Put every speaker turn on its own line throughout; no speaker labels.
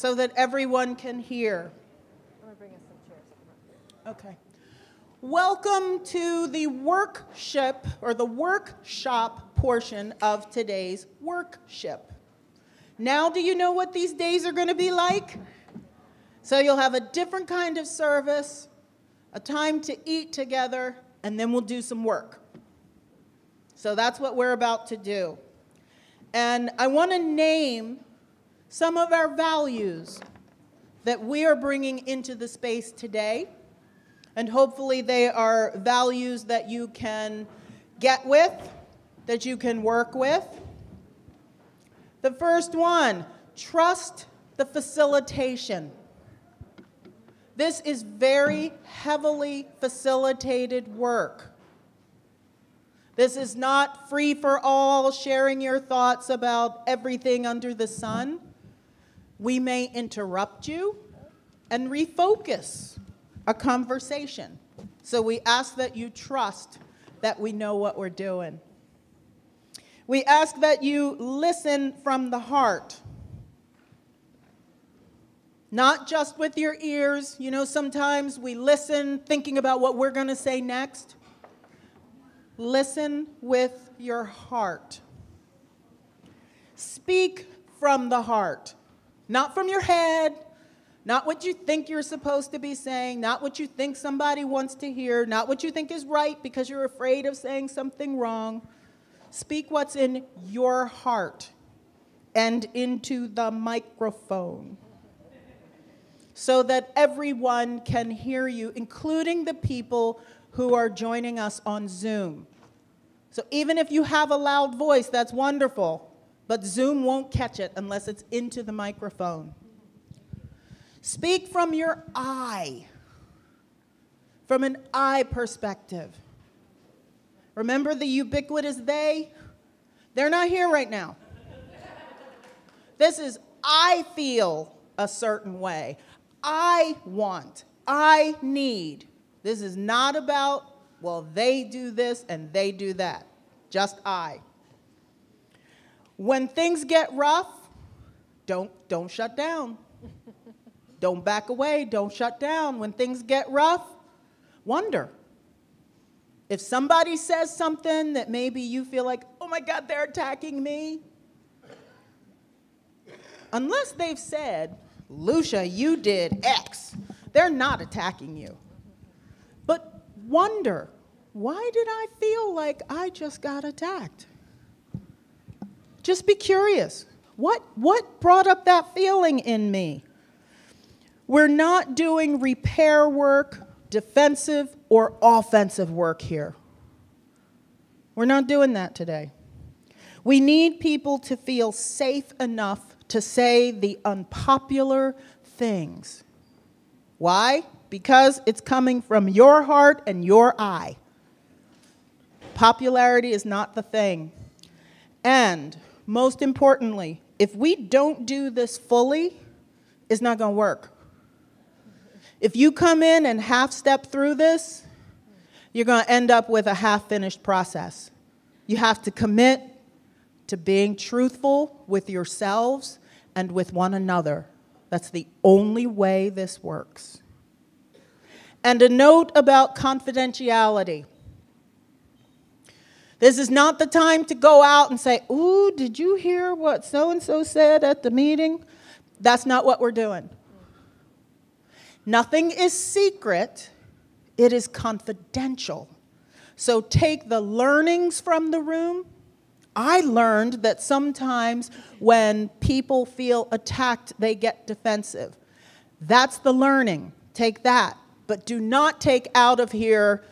so that everyone can hear.
I'm going to bring us some chairs.
Okay. Welcome to the workshop portion of today's workshop. Now do you know what these days are going to be like? So you'll have a different kind of service, a time to eat together, and then we'll do some work. So that's what we're about to do. And I want to name some of our values that we are bringing into the space today. And hopefully they are values that you can get with, that you can work with. The first one, trust the facilitation. This is very heavily facilitated work. This is not free for all, sharing your thoughts about everything under the sun. We may interrupt you and refocus a conversation. So we ask that you trust that we know what we're doing. We ask that you listen from the heart. Not just with your ears. You know, sometimes we listen thinking about what we're going to say next. Listen with your heart. Speak from the heart. Not from your head. Not what you think you're supposed to be saying. Not what you think somebody wants to hear. Not what you think is right because you're afraid of saying something wrong. Speak what's in your heart and into the microphone so that everyone can hear you, including the people who are joining us on Zoom. So even if you have a loud voice, that's wonderful, but Zoom won't catch it unless it's into the microphone. Speak from your I, from an I perspective. Remember the ubiquitous they? They're not here right now. This is I feel a certain way. I want. I need. This is not about, well, they do this and they do that. Just I. When things get rough, don't shut down. Don't back away. Don't shut down. When things get rough, wonder. If somebody says something that maybe you feel like, oh my God, they're attacking me. Unless they've said, Lucia, you did X, they're not attacking you. But wonder, why did I feel like I just got attacked? Just be curious. What brought up that feeling in me? We're not doing repair work, defensive or offensive work here. We're not doing that today. We need people to feel safe enough to say the unpopular things. Why? Because it's coming from your heart and your eye. Popularity is not the thing. And most importantly, if we don't do this fully, it's not going to work. If you come in and half-step through this, you're going to end up with a half-finished process. You have to commit to being truthful with yourselves and with one another. That's the only way this works. And a note about confidentiality. This is not the time to go out and say, ooh, did you hear what so-and-so said at the meeting? That's not what we're doing. Nothing is secret, it is confidential. So take the learnings from the room. I learned that sometimes when people feel attacked, they get defensive. That's the learning. Take that. But do not take out of here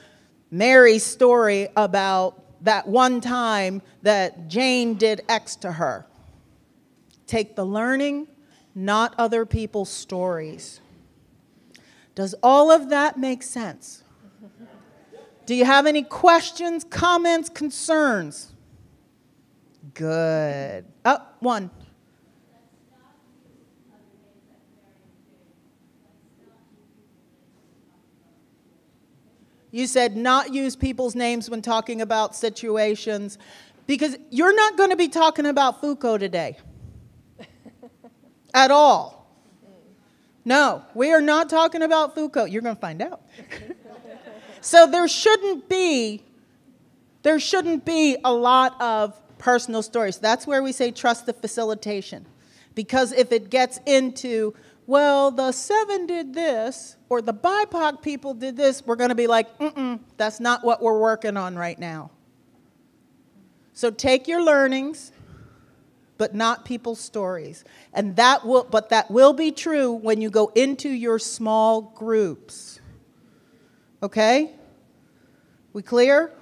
Mary's story about that one time that Jane did X to her. Take the learning, not other people's stories. Does all of that make sense? Do you have any questions, comments, concerns? Good. Oh, one. You said not use people's names when talking about situations, because you're not going to be talking about Foucault today. At all. No, we are not talking about Foucault. You're going to find out. So there shouldn't be a lot of personal stories. That's where we say trust the facilitation. Because if it gets into, well, the 7 did this, or the BIPOC people did this, we're going to be like, that's not what we're working on right now. So take your learnings, but not people's stories. And that will be true when you go into your small groups. Okay? We clear?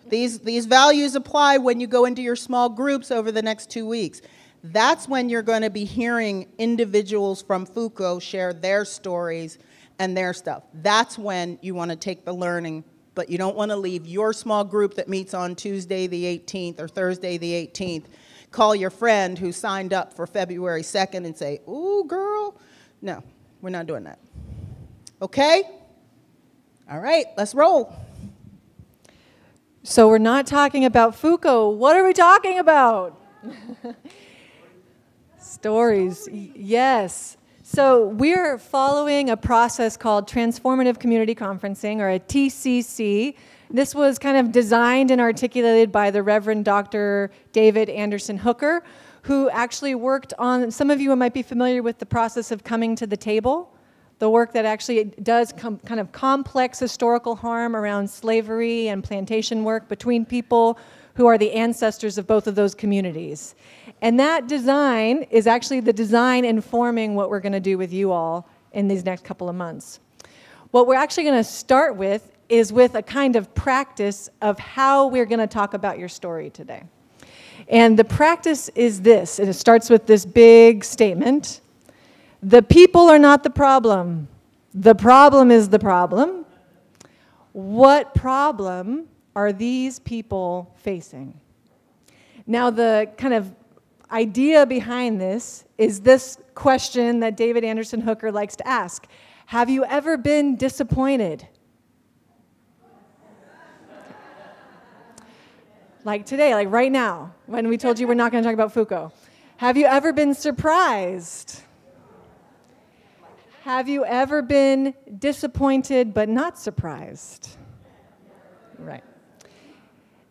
These values apply when you go into your small groups over the next 2 weeks. That's when you're going to be hearing individuals from Foucault share their stories and their stuff. That's when you want to take the learning, but you don't want to leave your small group that meets on Tuesday the 18th or Thursday the 18th. Call your friend who signed up for February 2nd and say, ooh, girl. No, we're not doing that. Okay? All right, let's roll.
So we're not talking about Foucault. What are we talking about? Stories, yes. So we're following a process called Transformative Community Conferencing, or a TCC. This was kind of designed and articulated by the Reverend Dr. David Anderson Hooker, who actually worked on, some of you might be familiar with the process of coming to the table, the work that actually does kind of complex historical harm around slavery and plantation work between people who are the ancestors of both of those communities. And that design is actually the design informing what we're going to do with you all in these next couple of months. What we're actually going to start with is with a kind of practice of how we're going to talk about your story today. And the practice is this, and it starts with this big statement: the people are not the problem. The problem is the problem. What problem are these people facing? Now, the kind of idea behind this is this question that David Anderson Hooker likes to ask. Have you ever been disappointed? Like today, like right now, when we told you we're not going to talk about Foucault. Have you ever been surprised? Have you ever been disappointed but not surprised? Right.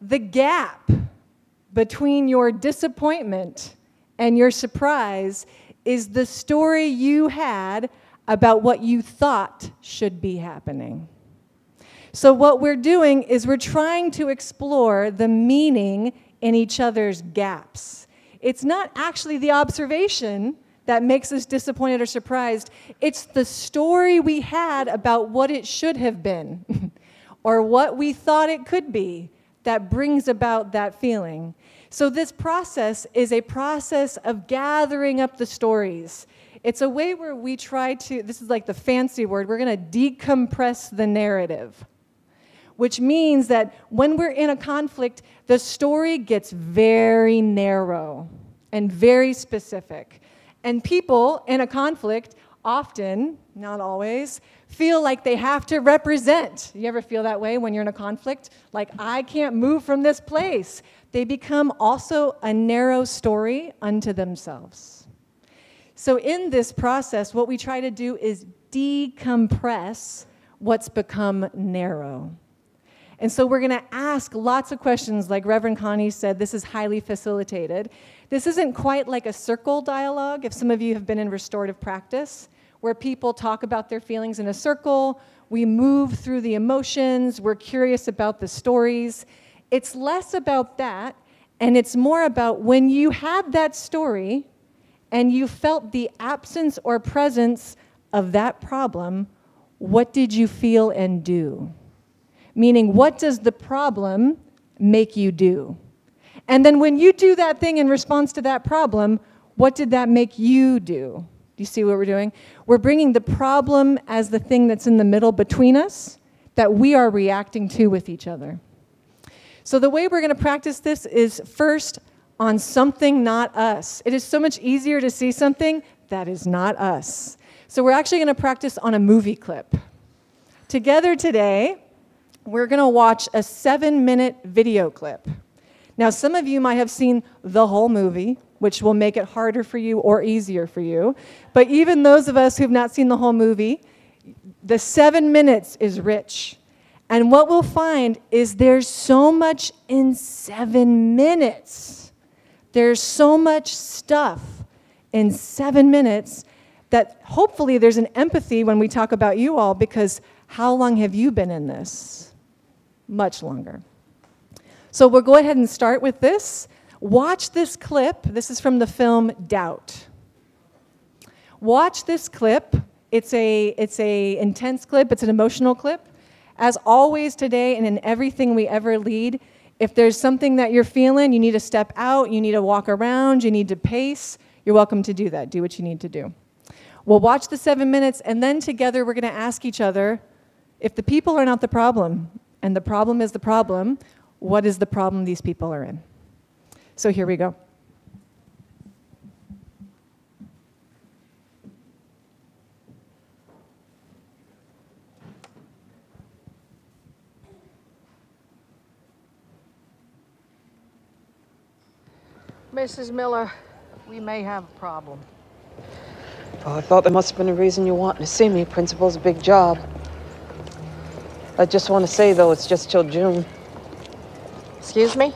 The gap between your disappointment and your surprise is the story you had about what you thought should be happening. So what we're doing is we're trying to explore the meaning in each other's gaps. It's not actually the observation that makes us disappointed or surprised. It's the story we had about what it should have been or what we thought it could be that brings about that feeling. So this process is a process of gathering up the stories. It's a way where we try to, this is like the fancy word, we're going to decompress the narrative, which means that when we're in a conflict, the story gets very narrow and very specific. And people in a conflict often, not always, feel like they have to represent. You ever feel that way when you're in a conflict? Like, I can't move from this place. They become also a narrow story unto themselves. So in this process, what we try to do is decompress what's become narrow. And so we're going to ask lots of questions. Like Reverend Connie said, this is highly facilitated. This isn't quite like a circle dialogue, if some of you have been in restorative practice, where people talk about their feelings in a circle. We move through the emotions. We're curious about the stories. It's less about that, and it's more about when you had that story and you felt the absence or presence of that problem, what did you feel and do? Meaning, what does the problem make you do? And then when you do that thing in response to that problem, what did that make you do? Do you see what we're doing? We're bringing the problem as the thing that's in the middle between us that we are reacting to with each other. So the way we're going to practice this is first on something not us. It is so much easier to see something that is not us. So we're actually going to practice on a movie clip. Together today, we're going to watch a 7-minute video clip. Now, some of you might have seen the whole movie, which will make it harder for you or easier for you. But even those of us who've not seen the whole movie, the 7 minutes is rich. And what we'll find is there's so much in 7 minutes. There's so much stuff in 7 minutes that hopefully there's an empathy when we talk about you all, because how long have you been in this? Much longer. So we'll go ahead and start with this. Watch this clip. This is from the film Doubt. Watch this clip. It's a intense clip. It's an emotional clip. As always today and in everything we ever lead, if there's something that you're feeling, you need to step out, you need to walk around, you need to pace, you're welcome to do that. Do what you need to do. We'll watch the 7 minutes, and then together we're going to ask each other, if the people are not the problem, and the problem is the problem, what is the problem these people are in? So here we go.
Mrs. Miller, we may have a problem.
Oh, I thought there must have been a reason you wanted to see me. Principal's a big job. I just want to say, though, it's just till June.
Excuse me?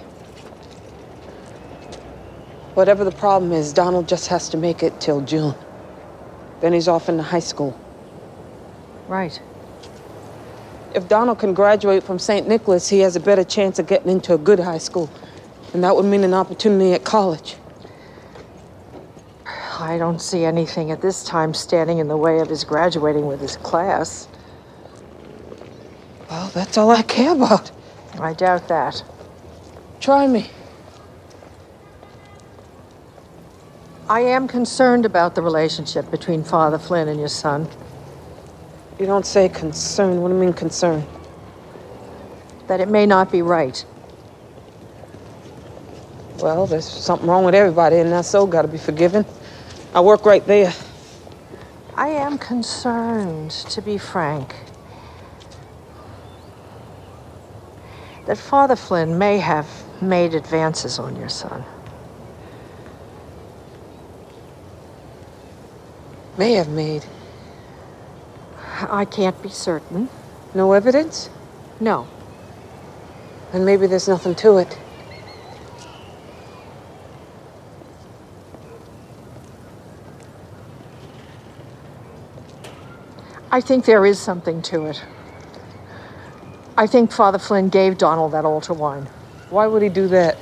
Whatever the problem is, Donald just has to make it till June. Then he's off into high school.
Right.
If Donald can graduate from St. Nicholas, he has a better chance of getting into a good high school. And that would mean an opportunity at college.
I don't see anything at this time standing in the way of his graduating with his class.
Well, that's all I care about.
I doubt that.
Try me.
I am concerned about the relationship between Father Flynn and your son.
You don't say concern. What do you mean concern?
That it may not be right.
Well, there's something wrong with everybody, and that soul got to be forgiven. I work right there.
I am concerned, to be frank, that Father Flynn may have made advances on your son.
May have made.
I can't be certain.
No evidence?
No.
Then maybe there's nothing to it.
I think there is something to it. I think Father Flynn gave Donald that altar wine.
Why would he do that?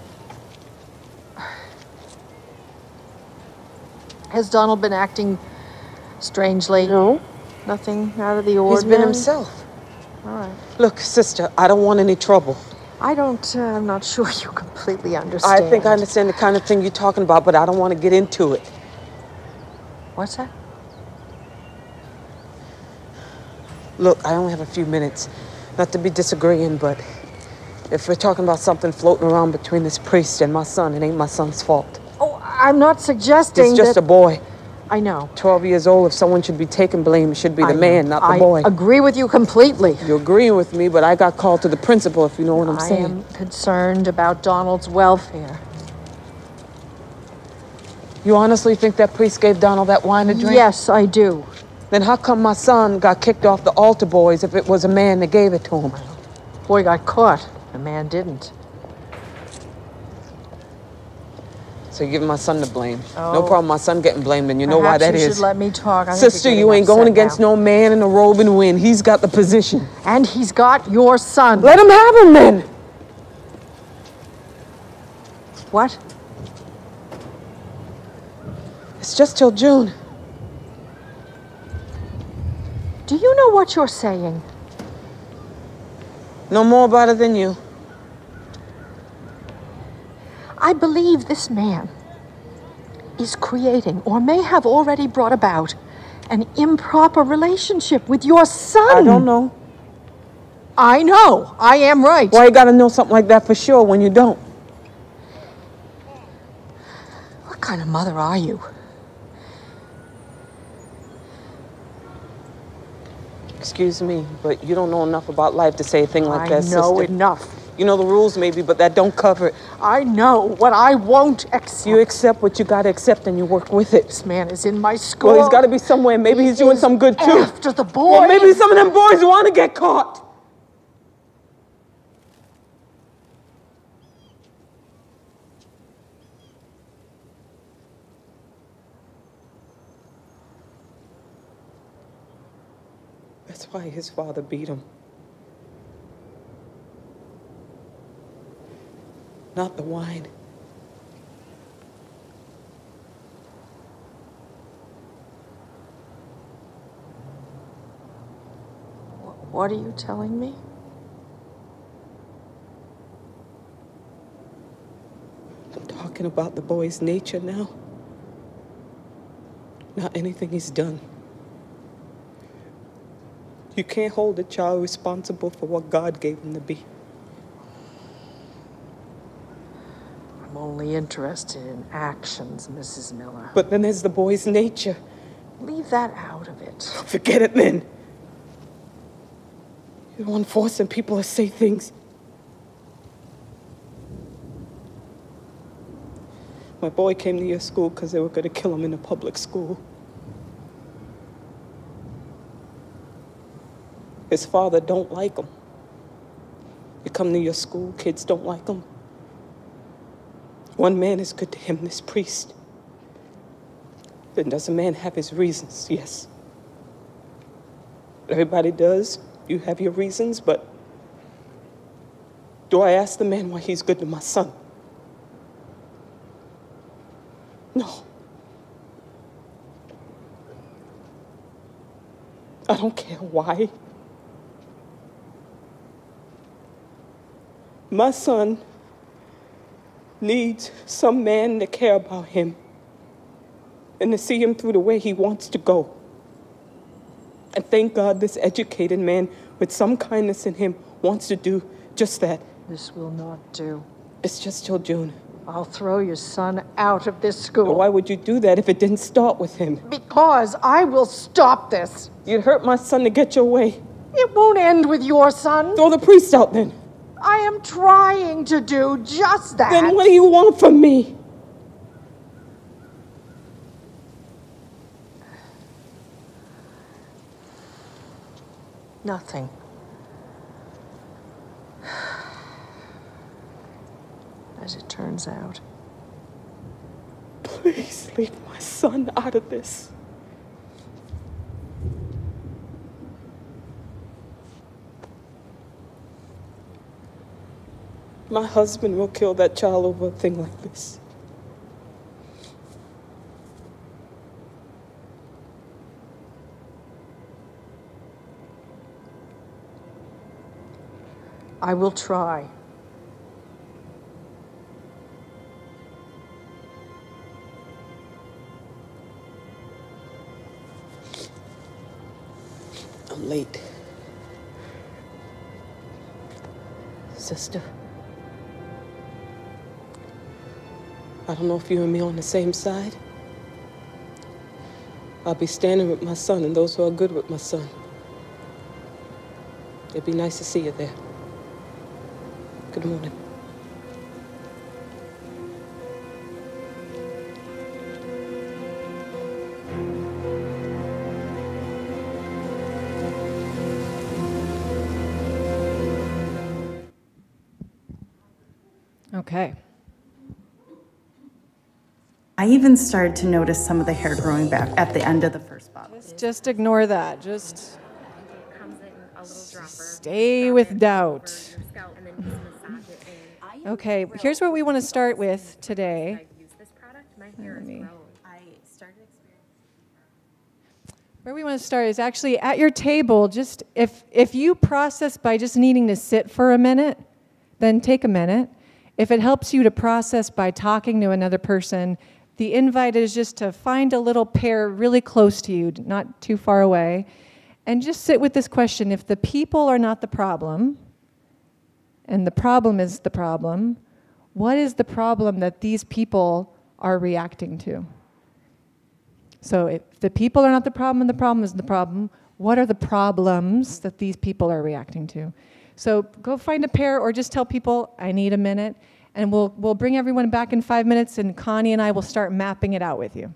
Has Donald been acting strangely?
No.
Nothing out of the ordinary?
He's been himself.
All right.
Look, sister, I don't want any trouble.
I'm not sure you completely understand.
I think I understand the kind of thing you're talking about, but I don't want to get into it.
What's that?
Look, I only have a few minutes. Not to be disagreeing, but if we're talking about something floating around between this priest and my son, it ain't my son's fault.
Oh, I'm not suggesting
It's just a boy.
I know.
12 years old. If someone should be taking blame, it should be the man, not the boy.
I agree with you completely.
You're agreeing with me, but I got called to the principal, if you know what I'm saying.
I am concerned about Donald's welfare.
You honestly think that priest gave Donald that wine to drink?
Yes, I do.
Then how come my son got kicked off the altar boys if it was a man that gave it to him?
Boy got caught. The man didn't.
So you're giving my son the blame.
Oh.
No problem, my son getting blamed, and you know why that
Perhaps you
is.
should let me talk.
Sister, you ain't going against no man in a robe and win. He's got the position.
And he's got your son.
Let him have him then.
What?
It's just till June.
Do you know what you're saying?
No more about it than you.
I believe this man is creating, or may have already brought about, an improper relationship with your son.
I don't know.
I know. I am right.
Why you gotta know something like that for sure when you don't?
What kind of mother are you?
Excuse me, but you don't know enough about life to say a thing like that, sister.
I know enough.
You know the rules maybe, but that don't cover it.
I know what I won't accept.
You accept what you gotta accept and you work with it.
This man is in my school.
Well, he's gotta be somewhere. Maybe he's doing some good too.
After the boys.
Well, maybe some of them boys want to get caught. That's why his father beat him. Not the wine.
What are you telling me?
I'm talking about the boy's nature now. Not anything he's done. You can't hold a child responsible for what God gave him to be.
I'm only interested in actions, Mrs. Miller.
But then there's the boy's nature.
Leave that out of it.
Forget it then. You're the one forcing people to say things. My boy came to your school because they were going to kill him in a public school. His father don't like him. You come to your school, kids don't like him. One man is good to him, this priest. Then does a man have his reasons? Yes. Everybody does. You have your reasons, but do I ask the man why he's good to my son? No. I don't care why. My son needs some man to care about him and to see him through the way he wants to go. And thank God this educated man with some kindness in him wants to do just that.
This will not do.
It's just till June.
I'll throw your son out of this school.
Why would you do that if it didn't start with him?
Because I will stop this.
You'd hurt my son to get your way.
It won't end with your son.
Throw the priest out then.
I am trying to do just that.
Then what do you want from me?
Nothing. As it turns out.
Please leave my son out of this. My husband will kill that child over a thing like this.
I will try.
I'm late. Sister. I don't know if you and me on the same side. I'll be standing with my son and those who are good with my son. It'd be nice to see you there. Good morning.
Okay.
I even started to notice some of the hair growing back at the end of the first bottle.
Just ignore that. Just stay with doubt. Okay, here's what we want to start with today. Where we want to start is actually at your table. Just if you process by just needing to sit for a minute, then take a minute. If it helps you to process by talking to another person, the invite is just to find a little pair really close to you, not too far away, and just sit with this question. If the people are not the problem, and the problem is the problem, what is the problem that these people are reacting to? So if the people are not the problem and the problem is the problem, what are the problems that these people are reacting to? So go find a pair or just tell people, I need a minute. And we'll bring everyone back in 5 minutes, and Connie and I will start mapping it out with you.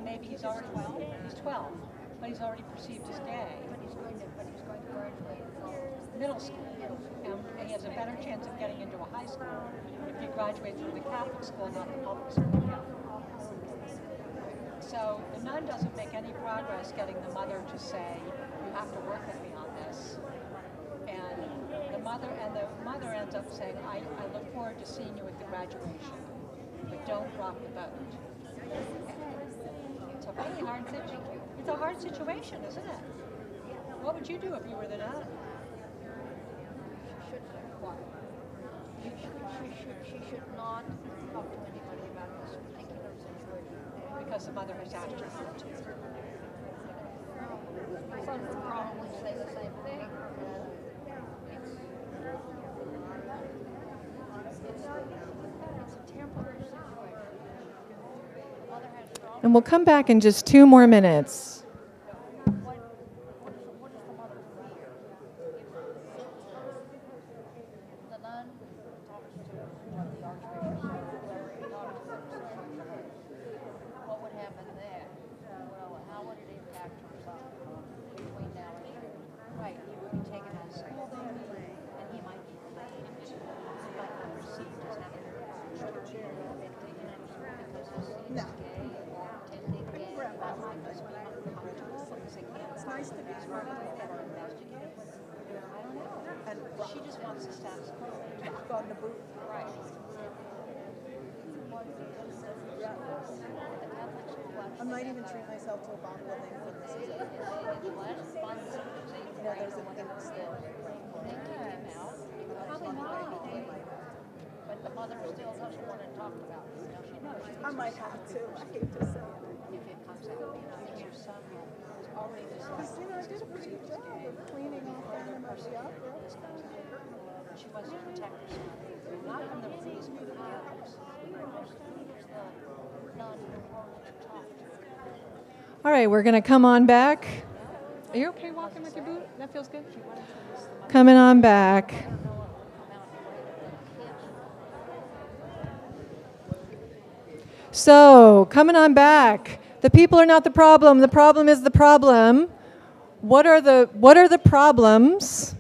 Maybe he's already 12. He's 12, but he's already perceived as gay. But he's going to graduate middle school, and he has a better chance of getting into a high school if he graduates from the Catholic school, not the public school. So the nun doesn't make any progress getting the mother to say, "You have to work with me on this." And the mother ends up saying, "I look forward to seeing you at the graduation, but don't rock the boat." It's a really hard situation. It's a hard situation, isn't it? What would you do if you were the nun?
She should not talk to anybody about this particular situation.
Because the mother has asked her not to.
My son would probably say the same thing. It's a temporary situation. The mother has strong.
And we'll come back in just 2 more minutes.
What is the mother fear? The nun talks to the archbishop, what would happen then? Well, how would it impact her son between now and then? Right, he would be taken out of school then, and he might be blamed. He might be perceived as having been taken out of school because he's seen as gay or attending gay. That might just be uncomfortable because they can't find the expert or investigate. I don't know. And she just wants the status quo. Back on the booth. Right.
I might even treat myself to a bottle of thankfulness. You know, there's a thing still.
They kick him out because
talked about it. Now she knows. She
I might have to. I hate to say it.
if it comes out, because your son has already decided.
Because, I did a pretty good job of cleaning off that in my shop.
She wants to protect herself, not from the police, but from the others. There's the nun who wanted to talk to her.
All right, we're going to come on back. Are you okay walking with your boot? That feels good. Coming on back. So, coming on back. The people are not the problem. The problem is the problem. What are the problems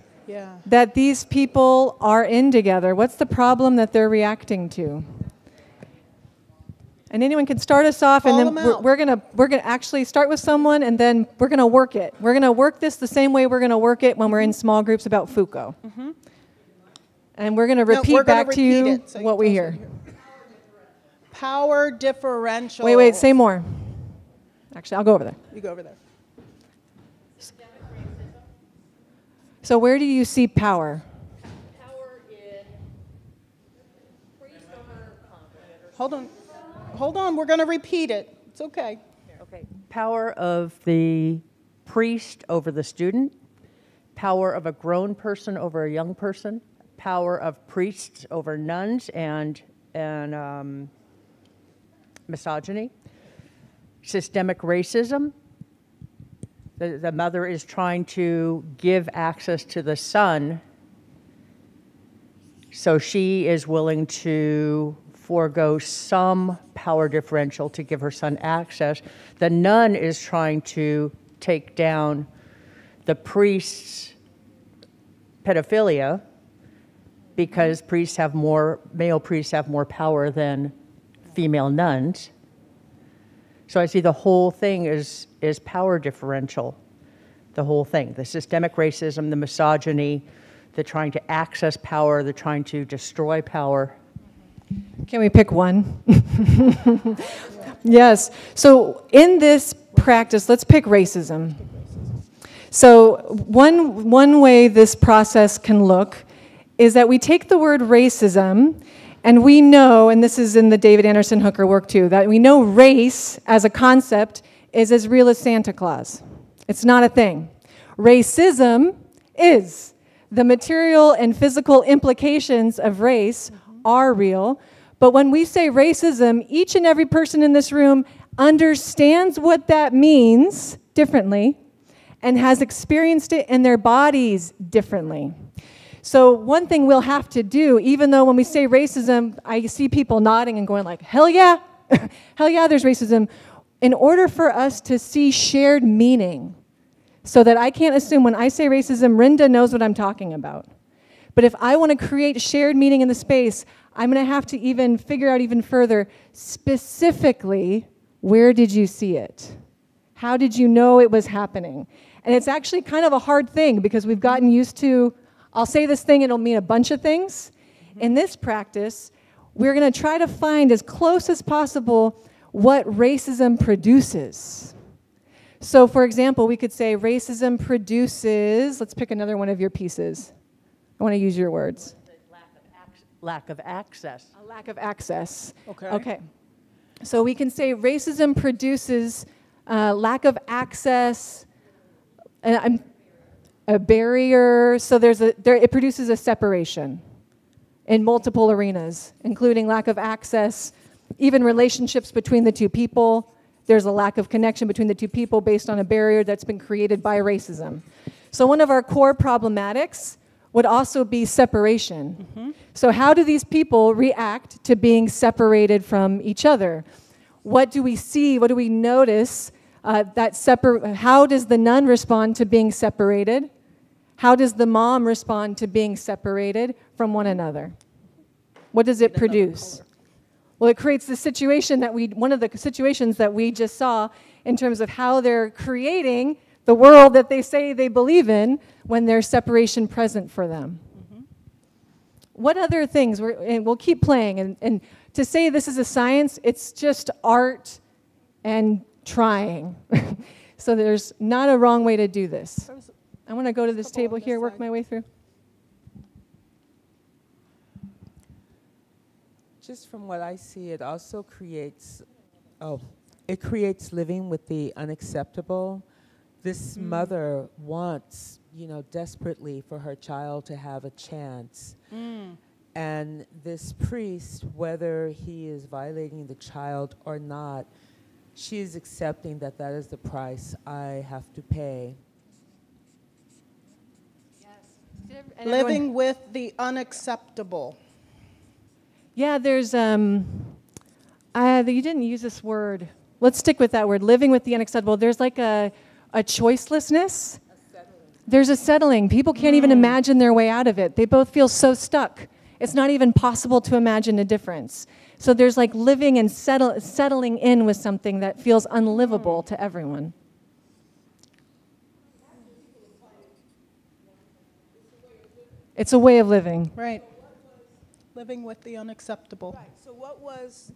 that these people are in together? What's the problem that they're reacting to? And anyone can start us off, and then we're gonna actually start with someone, and then we're gonna work it. We're gonna work this the same way we're gonna work it when we're in small groups about Foucault. And we're gonna repeat back to you what we hear.
Power differential.
Wait, say more. Actually, I'll go over there.
You go over there.
So where do you see power?
Power in priest over
Hold on, we're going to repeat it. It's okay.
Okay. Power of the priest over the student, power of a grown person over a young person, power of priests over nuns, and misogyny, systemic racism. The mother is trying to give access to the son, so she is willing to forego some power differential to give her son access. The nun is trying to take down the priest's pedophilia because male priests have more power than female nuns. So I see the whole thing is power differential, the whole thing. The systemic racism, the misogyny, the trying to access power, the trying to destroy power.
Can we pick one? Yes. So in this practice, let's pick racism. So one way this process can look is that we take the word racism, and we know, and this is in the David Anderson Hooker work too, that we know race as a concept is as real as Santa Claus. It's not a thing. Racism is. The material and physical implications of race are real. But when we say racism, each and every person in this room understands what that means differently and has experienced it in their bodies differently. So one thing we'll have to do, even though when we say racism, I see people nodding and going like, hell yeah, hell yeah, there's racism. In order for us to see shared meaning, so that I can't assume when I say racism, Rinda knows what I'm talking about. But if I want to create shared meaning in the space, I'm going to have to even figure out even further, specifically, where did you see it? How did you know it was happening? And it's actually kind of a hard thing because we've gotten used to, I'll say this thing, it'll mean a bunch of things. In this practice, we're going to try to find as close as possible what racism produces. So for example, we could say racism produces, let's pick another one of your pieces. I want to use your words.
Lack of access.
A lack of access.
Okay.
So we can say racism produces lack of access, a barrier. So it produces a separation in multiple arenas, including lack of access, even relationships between the two people. There's a lack of connection between the two people based on a barrier that's been created by racism. So one of our core problematics would also be separation. So how do these people react to being separated from each other? What do we see? What do we notice? How does the nun respond to being separated? How does the mom respond to being separated from one another? What does it produce? Well, it creates the situation one of the situations that we just saw in terms of how they're creating the world that they say they believe in when there's separation present for them. What other things? And we'll keep playing. And to say this is a science, it's just art and trying. So there's not a wrong way to do this. I want to go to this table here, work my way through.
just from what I see, it also creates, it creates living with the unacceptable. This mother wants, desperately for her child to have a chance. And this priest, whether he is violating the child or not, she is accepting that that is the price I have to pay.
Living with the unacceptable.
Yeah, there's, you didn't use this word. Let's stick with that word, living with the unacceptable. There's like a choicelessness. There's a settling. People can't even imagine their way out of it. They both feel so stuck. It's not even possible to imagine a difference. So there's like living and settling in with something that feels unlivable to everyone. It's a way of living.
Right. Living with the unacceptable.
Right. So what was,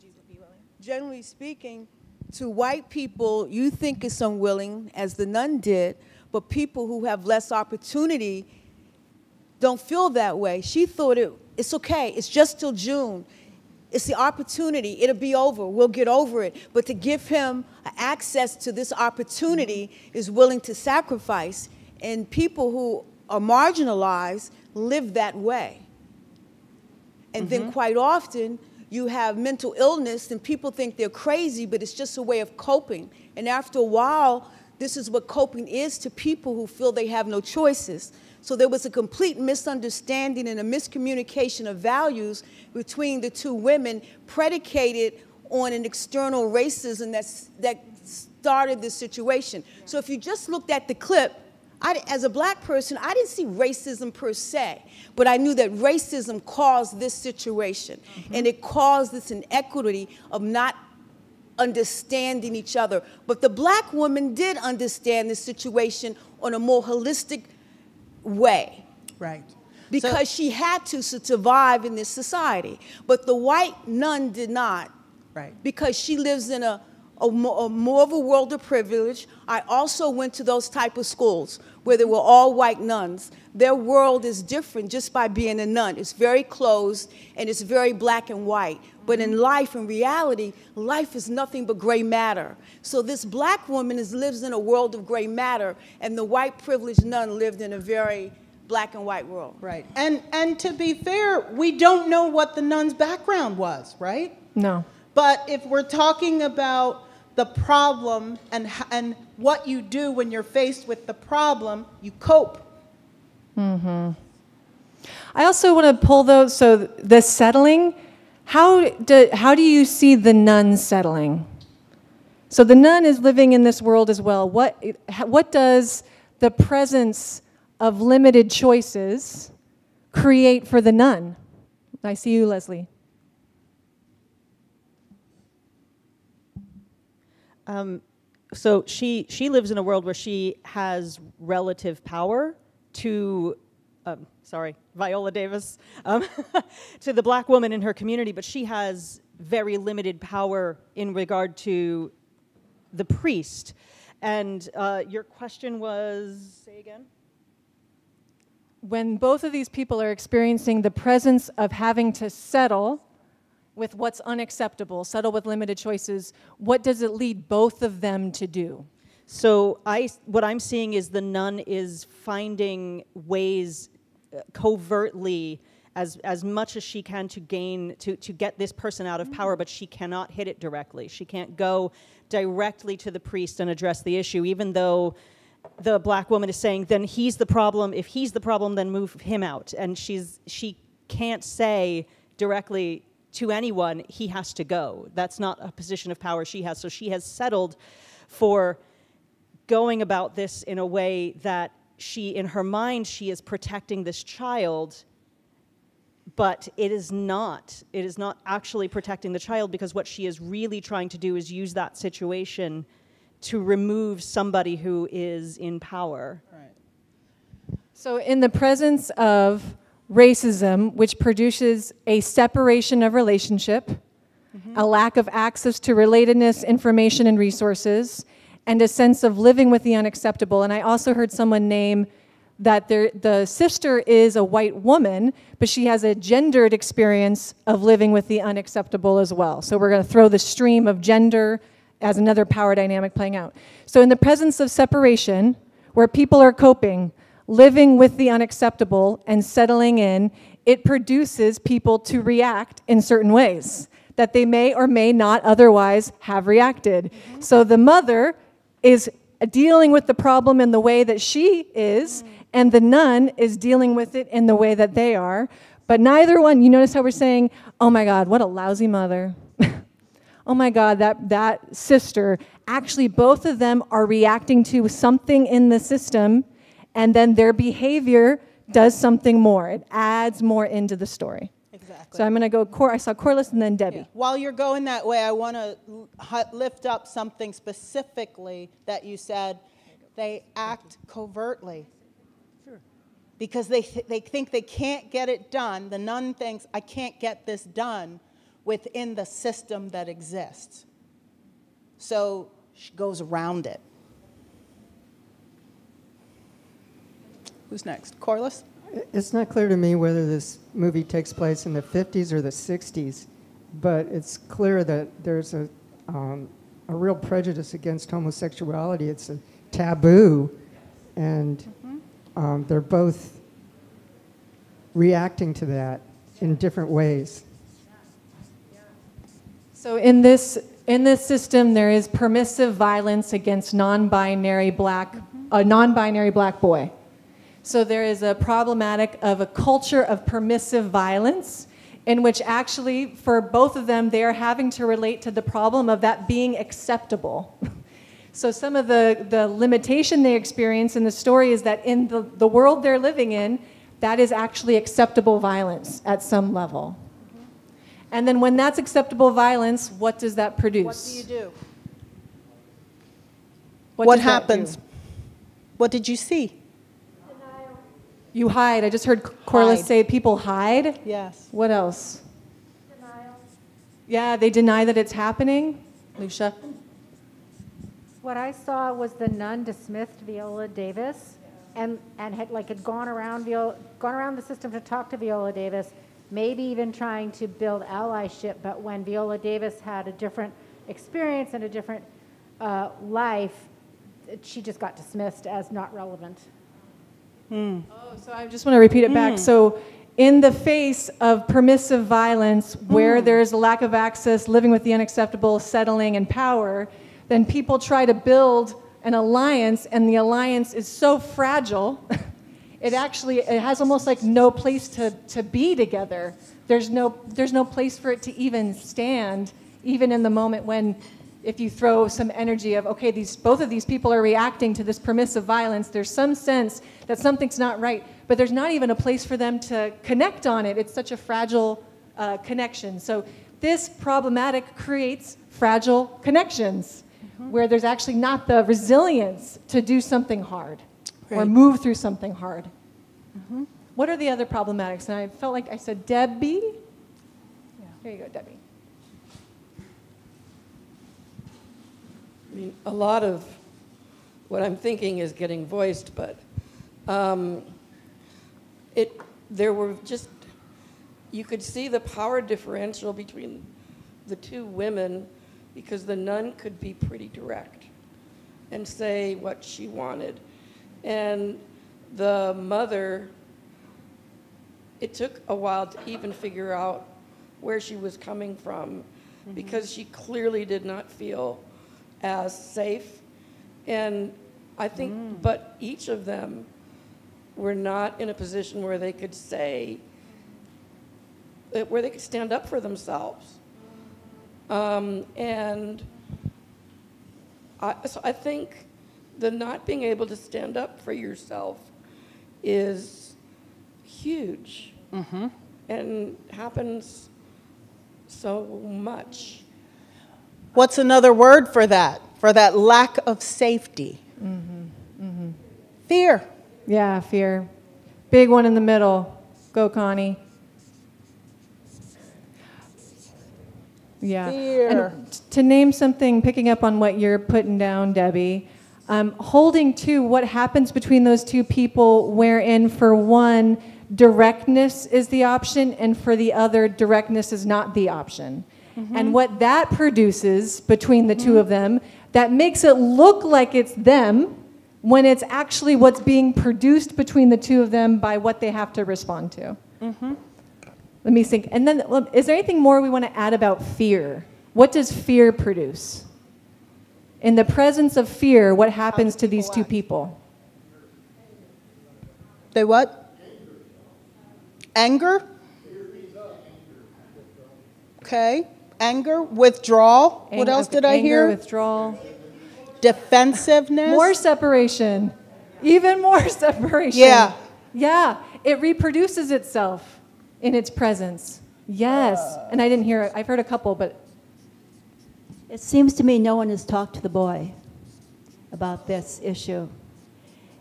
generally speaking, to white people, you think it's unwilling, as the nun did, but people who have less opportunity don't feel that way. She thought it's okay, it's just till June. It's the opportunity, it'll be over, we'll get over it. But to give him access to this opportunity is willing to sacrifice. And people who are marginalized live that way. And then quite often, you have mental illness and people think they're crazy, but it's just a way of coping. And after a while, this is what coping is to people who feel they have no choices. So there was a complete misunderstanding and a miscommunication of values between the two women, predicated on an external racism that started this situation. So if you just looked at the clip, as a black person, I didn't see racism per se, but I knew that racism caused this situation, and it caused this inequity of not understanding each other. But the black woman did understand the situation on a more holistic way.
Right.
Because she had to survive in this society. But the white nun did not.
Right.
Because she lives in a more of a world of privilege. I also went to those type of schools where there were all white nuns. Their world is different just by being a nun. It's very closed and it's very black and white. But in life, in reality, life is nothing but gray matter. So this black woman lives in a world of gray matter, and the white privileged nun lived in a very black and white world.
Right. And to be fair, we don't know what the nun's background was, right?
No.
But if we're talking about the problem and what you do when you're faced with the problem, you cope.
I also want to pull those, so the settling, how do you see the nun settling? So the nun is living in this world as well. What does the presence of limited choices create for the nun? I see you, Leslie.
So she lives in a world where she has relative power to, Viola Davis, to the black woman in her community, but she has very limited power in regard to the priest. And your question was, say again?
When both of these people are experiencing the presence of having to settle with what's unacceptable, settle with limited choices, what does it lead both of them to do?
So what I'm seeing is the nun is finding ways covertly as much as she can to get this person out of power, but she cannot hit it directly. She can't go directly to the priest and address the issue, even though the black woman is saying, then he's the problem. If he's the problem, then move him out. And she can't say directly to anyone, he has to go. That's not a position of power she has. So she has settled for going about this in a way that in her mind, she is protecting this child, but it is not actually protecting the child, because what she is really trying to do is use that situation to remove somebody who is in power.
Right.
So in the presence of racism, which produces a separation of relationship, a lack of access to relatedness, information, and resources, and a sense of living with the unacceptable. And I also heard someone name that the sister is a white woman, but she has a gendered experience of living with the unacceptable as well. So we're going to throw the stream of gender as another power dynamic playing out. So in the presence of separation, where people are coping, living with the unacceptable and settling in, it produces people to react in certain ways that they may or may not otherwise have reacted. So the mother is dealing with the problem in the way that she is, and the nun is dealing with it in the way that they are. But neither one, you notice how we're saying, oh my God, what a lousy mother. Oh my God, that sister. Actually, both of them are reacting to something in the system, and then their behavior does something more. It adds more into the story.
Exactly.
So I'm going to go, I saw Corliss and then Debbie.
Yeah. While you're going that way, I want to lift up something specifically that you said. They act covertly. Sure. Because they think they can't get it done. The nun thinks, I can't get this done within the system that exists. So she goes around it. Who's next? Corliss?
It's not clear to me whether this movie takes place in the 50s or the 60s, but it's clear that there's a real prejudice against homosexuality. It's a taboo, and they're both reacting to that in different ways.
So in this system, there is permissive violence against a non-binary black boy. So there is a problematic of a culture of permissive violence in which actually, for both of them, they are having to relate to the problem of that being acceptable. So some of the limitation they experience in the story is that in the world they're living in, that is actually acceptable violence at some level. And then when that's acceptable violence, what does that produce?
What do you do?
What
happens? What did you see?
You hide. I just heard Corliss say people hide.
Yes.
What else? Denial. Yeah, they deny that it's happening. Lucia?
What I saw was the nun dismissed Viola Davis and had gone around the system to talk to Viola Davis, maybe even trying to build allyship, but when Viola Davis had a different experience and a different life, she just got dismissed as not relevant.
Oh, so I just want to repeat it back. So in the face of permissive violence, where there's a lack of access, living with the unacceptable, settling, and power, then people try to build an alliance, and the alliance is so fragile, it has almost like no place to be together. There's no place for it to even stand, even in the moment when, if you throw some energy of, okay, both of these people are reacting to this permissive violence, there's some sense that something's not right, but there's not even a place for them to connect on it. It's such a fragile connection. So this problematic creates fragile connections where there's actually not the resilience to do something hard or move through something hard. What are the other problematics? And I felt like I said Debbie. Yeah. Here you go, Debbie.
I mean, a lot of what I'm thinking is getting voiced, but there were just, you could see the power differential between the two women, because the nun could be pretty direct and say what she wanted. And the mother, it took a while to even figure out where she was coming from, because she clearly did not feel as safe. And I think, but each of them were not in a position where they could say, where they could stand up for themselves. And so I think the not being able to stand up for yourself is huge and happens so much.
What's another word for that lack of safety? Fear.
Yeah, fear. Big one in the middle. Go, Connie. Yeah.
Fear.
And to name something, picking up on what you're putting down, Debbie, Holding to what happens between those two people, wherein for one, directness is the option, and for the other, directness is not the option. And what that produces between the two of them, that makes it look like it's them, when it's actually what's being produced between the two of them by what they have to respond to. Let me think. And then, is there anything more we want to add about fear? What does fear produce? In the presence of fear, what happens to these two people?
They what? Anger? Okay. Anger, withdrawal. What else did I hear?
Anger, withdrawal.
Defensiveness.
More separation. Even more separation.
Yeah.
Yeah. It reproduces itself in its presence. Yes. And I didn't hear it. I've heard a couple, but.
It seems to me no one has talked to the boy about this issue.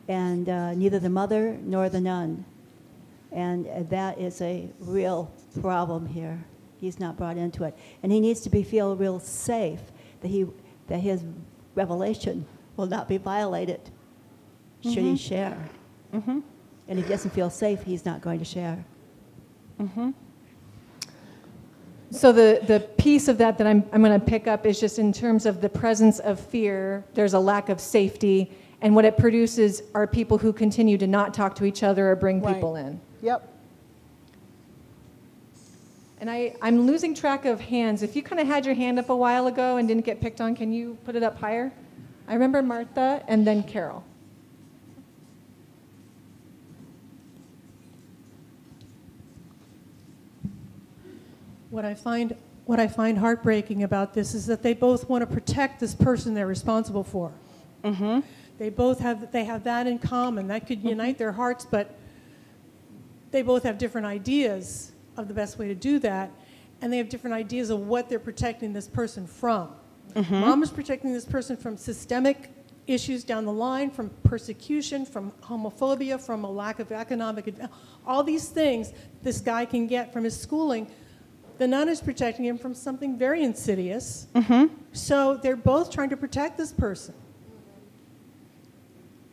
And neither the mother nor the nun. And that is a real problem here. He's not brought into it. And he needs to feel real safe that his revelation will not be violated should he share. And if he doesn't feel safe, he's not going to share.
So the piece of that I'm going to pick up is just in terms of the presence of fear, there's a lack of safety, and what it produces are people who continue to not talk to each other or bring people in.
Yep.
And I'm losing track of hands. If you kind of had your hand up a while ago and didn't get picked on, can you put it up higher? I remember Martha and then Carol.
What I find heartbreaking about this is that they both want to protect this person they're responsible for. They have that in common. That could unite their hearts, but they both have different ideas of the best way to do that, and they have different ideas of what they're protecting this person from. Mom is protecting this person from systemic issues down the line, from persecution, from homophobia, from a lack of economic advantage. All these things this guy can get from his schooling. The nun is protecting him from something very insidious. So they're both trying to protect this person.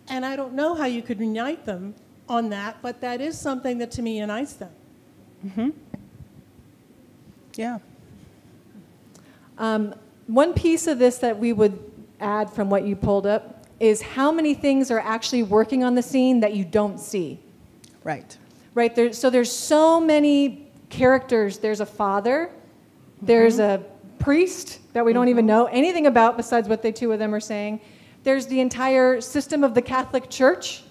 And I don't know how you could unite them on that, but that is something that to me unites them.
Yeah.
One piece of this that we would add from what you pulled up is how many things are actually working on the scene that you don't see.
Right.
Right. So there's so many characters. There's a father. There's a priest that we don't even know anything about besides what the two of them are saying. There's the entire system of the Catholic Church.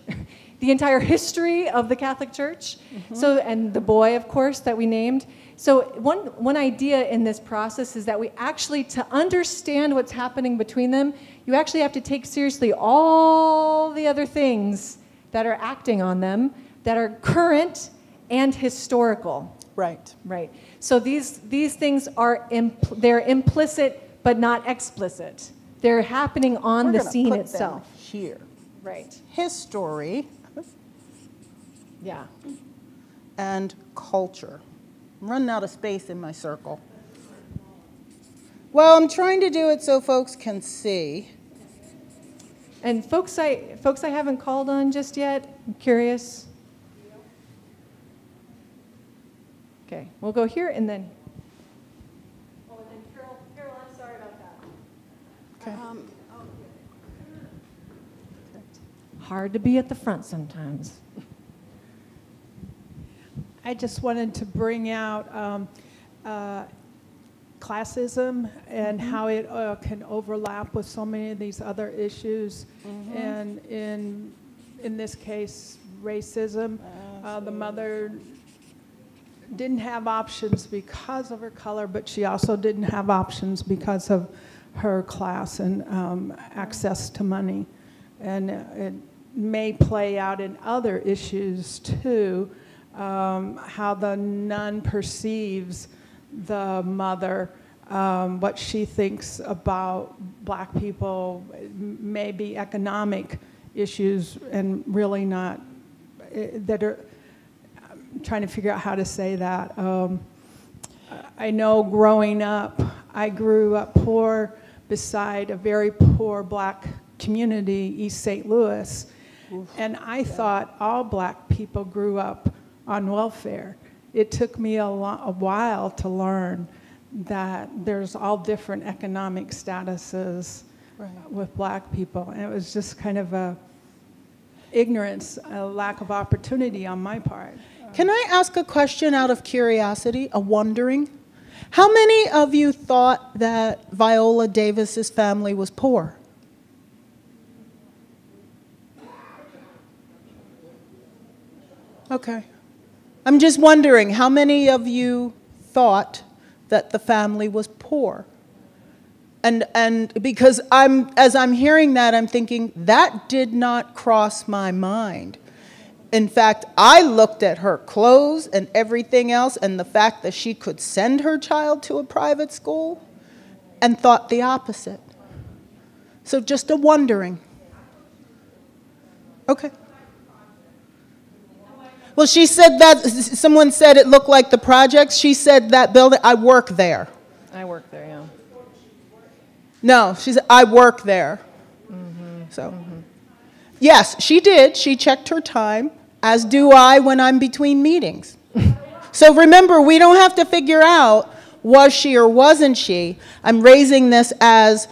The entire history of the Catholic Church. So, and the boy, of course, that we named. So one idea in this process is that we actually, to understand what's happening between them, you actually have to take seriously all the other things that are acting on them, that are current and historical.
Right.
Right. So these things are, they're implicit but not explicit. They're happening on the scene itself.
Here.
Right.
History.
Yeah.
And culture. I'm running out of space in my circle. Well, I'm trying to do it so folks can see.
And folks I haven't called on just yet, I'm curious. Okay, we'll go here and then. Oh, and then Carol, I'm sorry about that.
Okay.
Hard to be at the front sometimes.
I just wanted to bring out classism and how it can overlap with so many of these other issues, and in this case, racism. The mother didn't have options because of her color, but she also didn't have options because of her class and access to money, and it may play out in other issues too. How the nun perceives the mother, what she thinks about black people, maybe economic issues, and really not, that are, I'm trying to figure out how to say that. I know growing up, I grew up poor beside a very poor black community, East St. Louis. And I thought all black people grew up on welfare. It took me a while to learn that there's all different economic statuses with black people. And it was just kind of a ignorance, a lack of opportunity on my part.
Can I ask a question out of curiosity, a wondering? How many of you thought that Viola Davis's family was poor? Okay. I'm just wondering, how many of you thought that the family was poor? And because as I'm hearing that, I'm thinking, that did not cross my mind. In fact, I looked at her clothes and everything else and the fact that she could send her child to a private school and thought the opposite. So just a wondering. Okay. Well, she said that, someone said it looked like the projects. She said that building, I work there.
I work there, yeah.
No, she said, I work there. So, yes, she did. She checked her time, as do I when I'm between meetings. So remember, we don't have to figure out, was she or wasn't she? I'm raising this as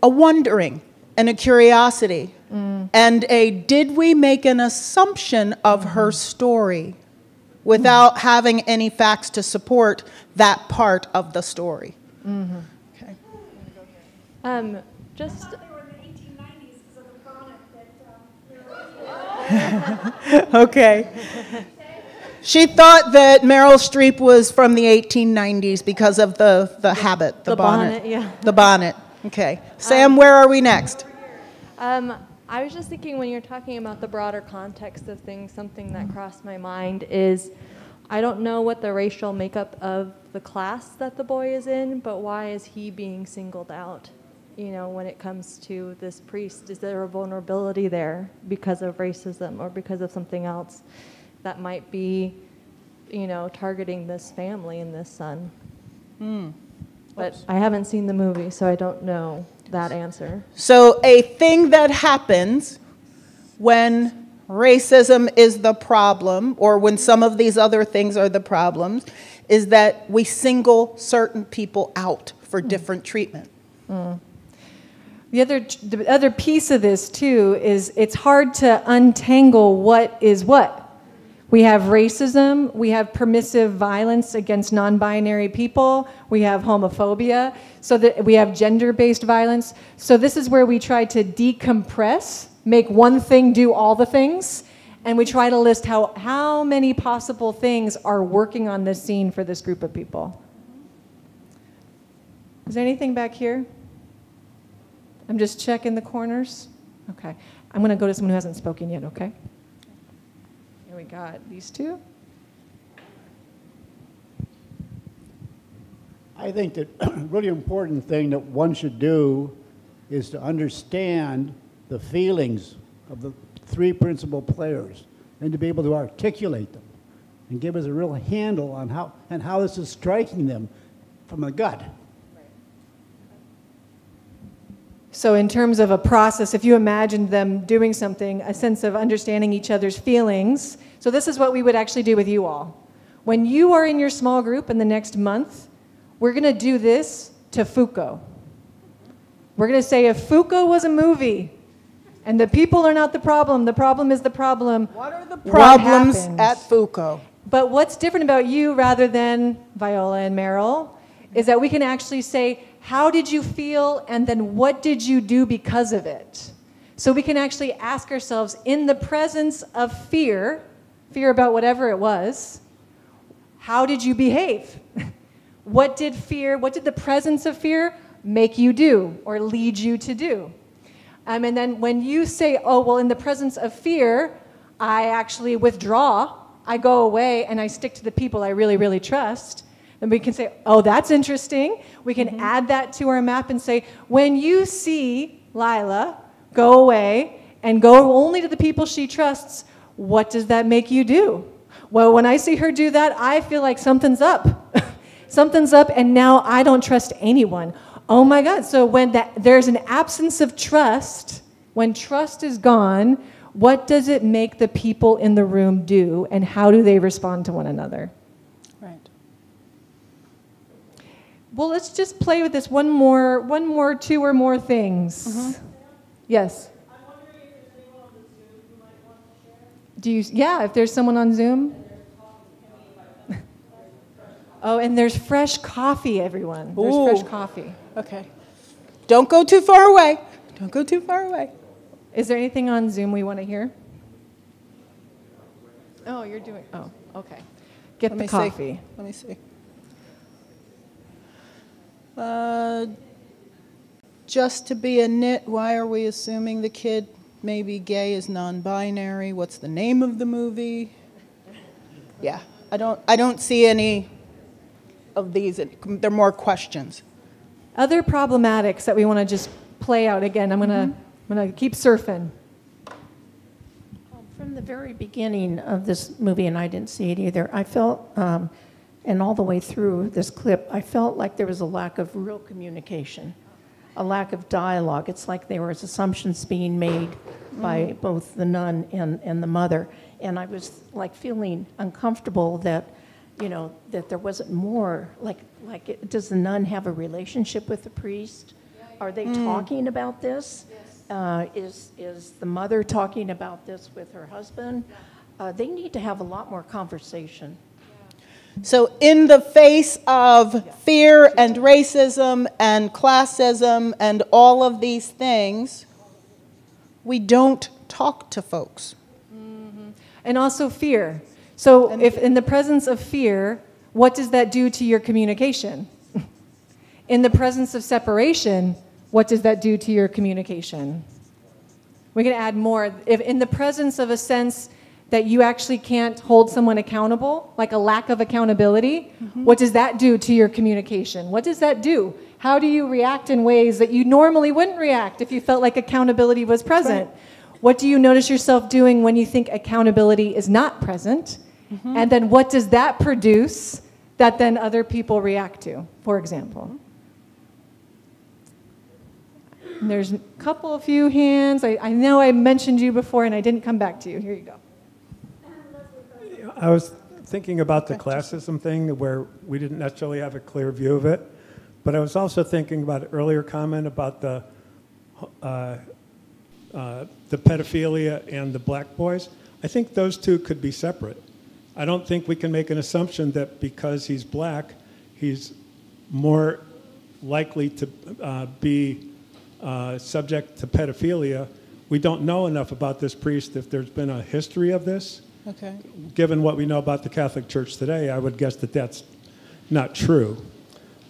a wondering and a curiosity. And a, did we make an assumption of her story without having any facts to support that part of the story? Okay.
Just
Okay. She thought that Meryl Streep was from the 1890s because of the habit, the bonnet.
yeah.
The bonnet. Okay. Sam, where are we next?
I was just thinking when you're talking about the broader context of things, something that crossed my mind is, I don't know what the racial makeup of the class that the boy is in, but why is he being singled out? You know, when it comes to this priest, is there a vulnerability there because of racism or because of something else that might be, you know, targeting this family and this son? But I haven't seen the movie, so I don't know that answer.
So a thing that happens when racism is the problem, or when some of these other things are the problems, is that we single certain people out for different treatment.
The other piece of this, too, is it's hard to untangle what is what. We have racism, we have permissive violence against non-binary people, we have homophobia, so that we have gender-based violence. So this is where we try to decompress, make one thing do all the things, and we try to list how many possible things are working on this scene for this group of people. Is there anything back here? I'm just checking the corners. Okay. I'm going to go to someone who hasn't spoken yet, okay? Here we got these two.
I think that a really important thing that one should do is to understand the feelings of the three principal players and to be able to articulate them and give us a real handle on how this is striking them from the gut.
So in terms of a process, if you imagined them doing something, a sense of understanding each other's feelings. So this is what we would actually do with you all. When you are in your small group in the next month, we're going to do this to Foucault. We're going to say if Foucault was a movie and the people are not the problem is the problem.
What are the problems at Foucault?
But what's different about you rather than Viola and Meryl is that we can actually say, how did you feel, and then what did you do because of it? So we can actually ask ourselves, in the presence of fear about whatever it was, how did you behave? What did the presence of fear make you do or lead you to do? And then when you say, oh, well, in the presence of fear, I actually withdraw, I go away, and I stick to the people I really, really trust, then we can say, oh, that's interesting. We can add that to our map and say, when you see Lila go away and go only to the people she trusts, what does that make you do? Well, when I see her do that, I feel like something's up. Something's up, and now I don't trust anyone. Oh my God, so when there's an absence of trust When trust is gone, what does it make the people in the room do, and how do they respond to one another?
Right.
Well, let's just play with this one more, two or more things. Yes. Do you? Yeah, if there's someone on Zoom. Oh, and there's fresh coffee, everyone. There's fresh coffee.
Okay. Don't go too far away. Don't go too far away.
Is there anything on Zoom we want to hear? Oh, you're doing. Oh, okay. Get the coffee.
Let me see. Just to be a nit, why are we assuming the kid may be gay is non-binary? What's the name of the movie? Yeah, I don't see any of these. They're more questions.
Other problematics that we want to just play out again. I'm gonna keep surfing.
From the very beginning of this movie, and I didn't see it either, I felt, and all the way through this clip, I felt like there was a lack of real communication, a lack of dialogue. It's like there was assumptions being made by both the nun and the mother. And I was like feeling uncomfortable that, you know, that there wasn't more. Does the nun have a relationship with the priest? Are they talking about this? Is the mother talking about this with her husband? They need to have a lot more conversation.
So in the face of fear and racism and classism and all of these things, we don't talk to folks.
And also fear. So if in the presence of fear, what does that do to your communication? In the presence of separation, what does that do to your communication? We can add more. If in the presence of a sense that you actually can't hold someone accountable, like a lack of accountability, what does that do to your communication? What does that do? How do you react in ways that you normally wouldn't react if you felt like accountability was present? Right. What do you notice yourself doing when you think accountability is not present? And then what does that produce that then other people react to, for example? And there's a few hands. I know I mentioned you before and I didn't come back to you. Here you go.
I was thinking about the classism thing where we didn't necessarily have a clear view of it, but I was also thinking about an earlier comment about the pedophilia and the black boys. I think those two could be separate. I don't think we can make an assumption that because he's black, he's more likely to be subject to pedophilia. We don't know enough about this priest if there's been a history of this.
Okay.
Given what we know about the Catholic Church today, I would guess that that's not true.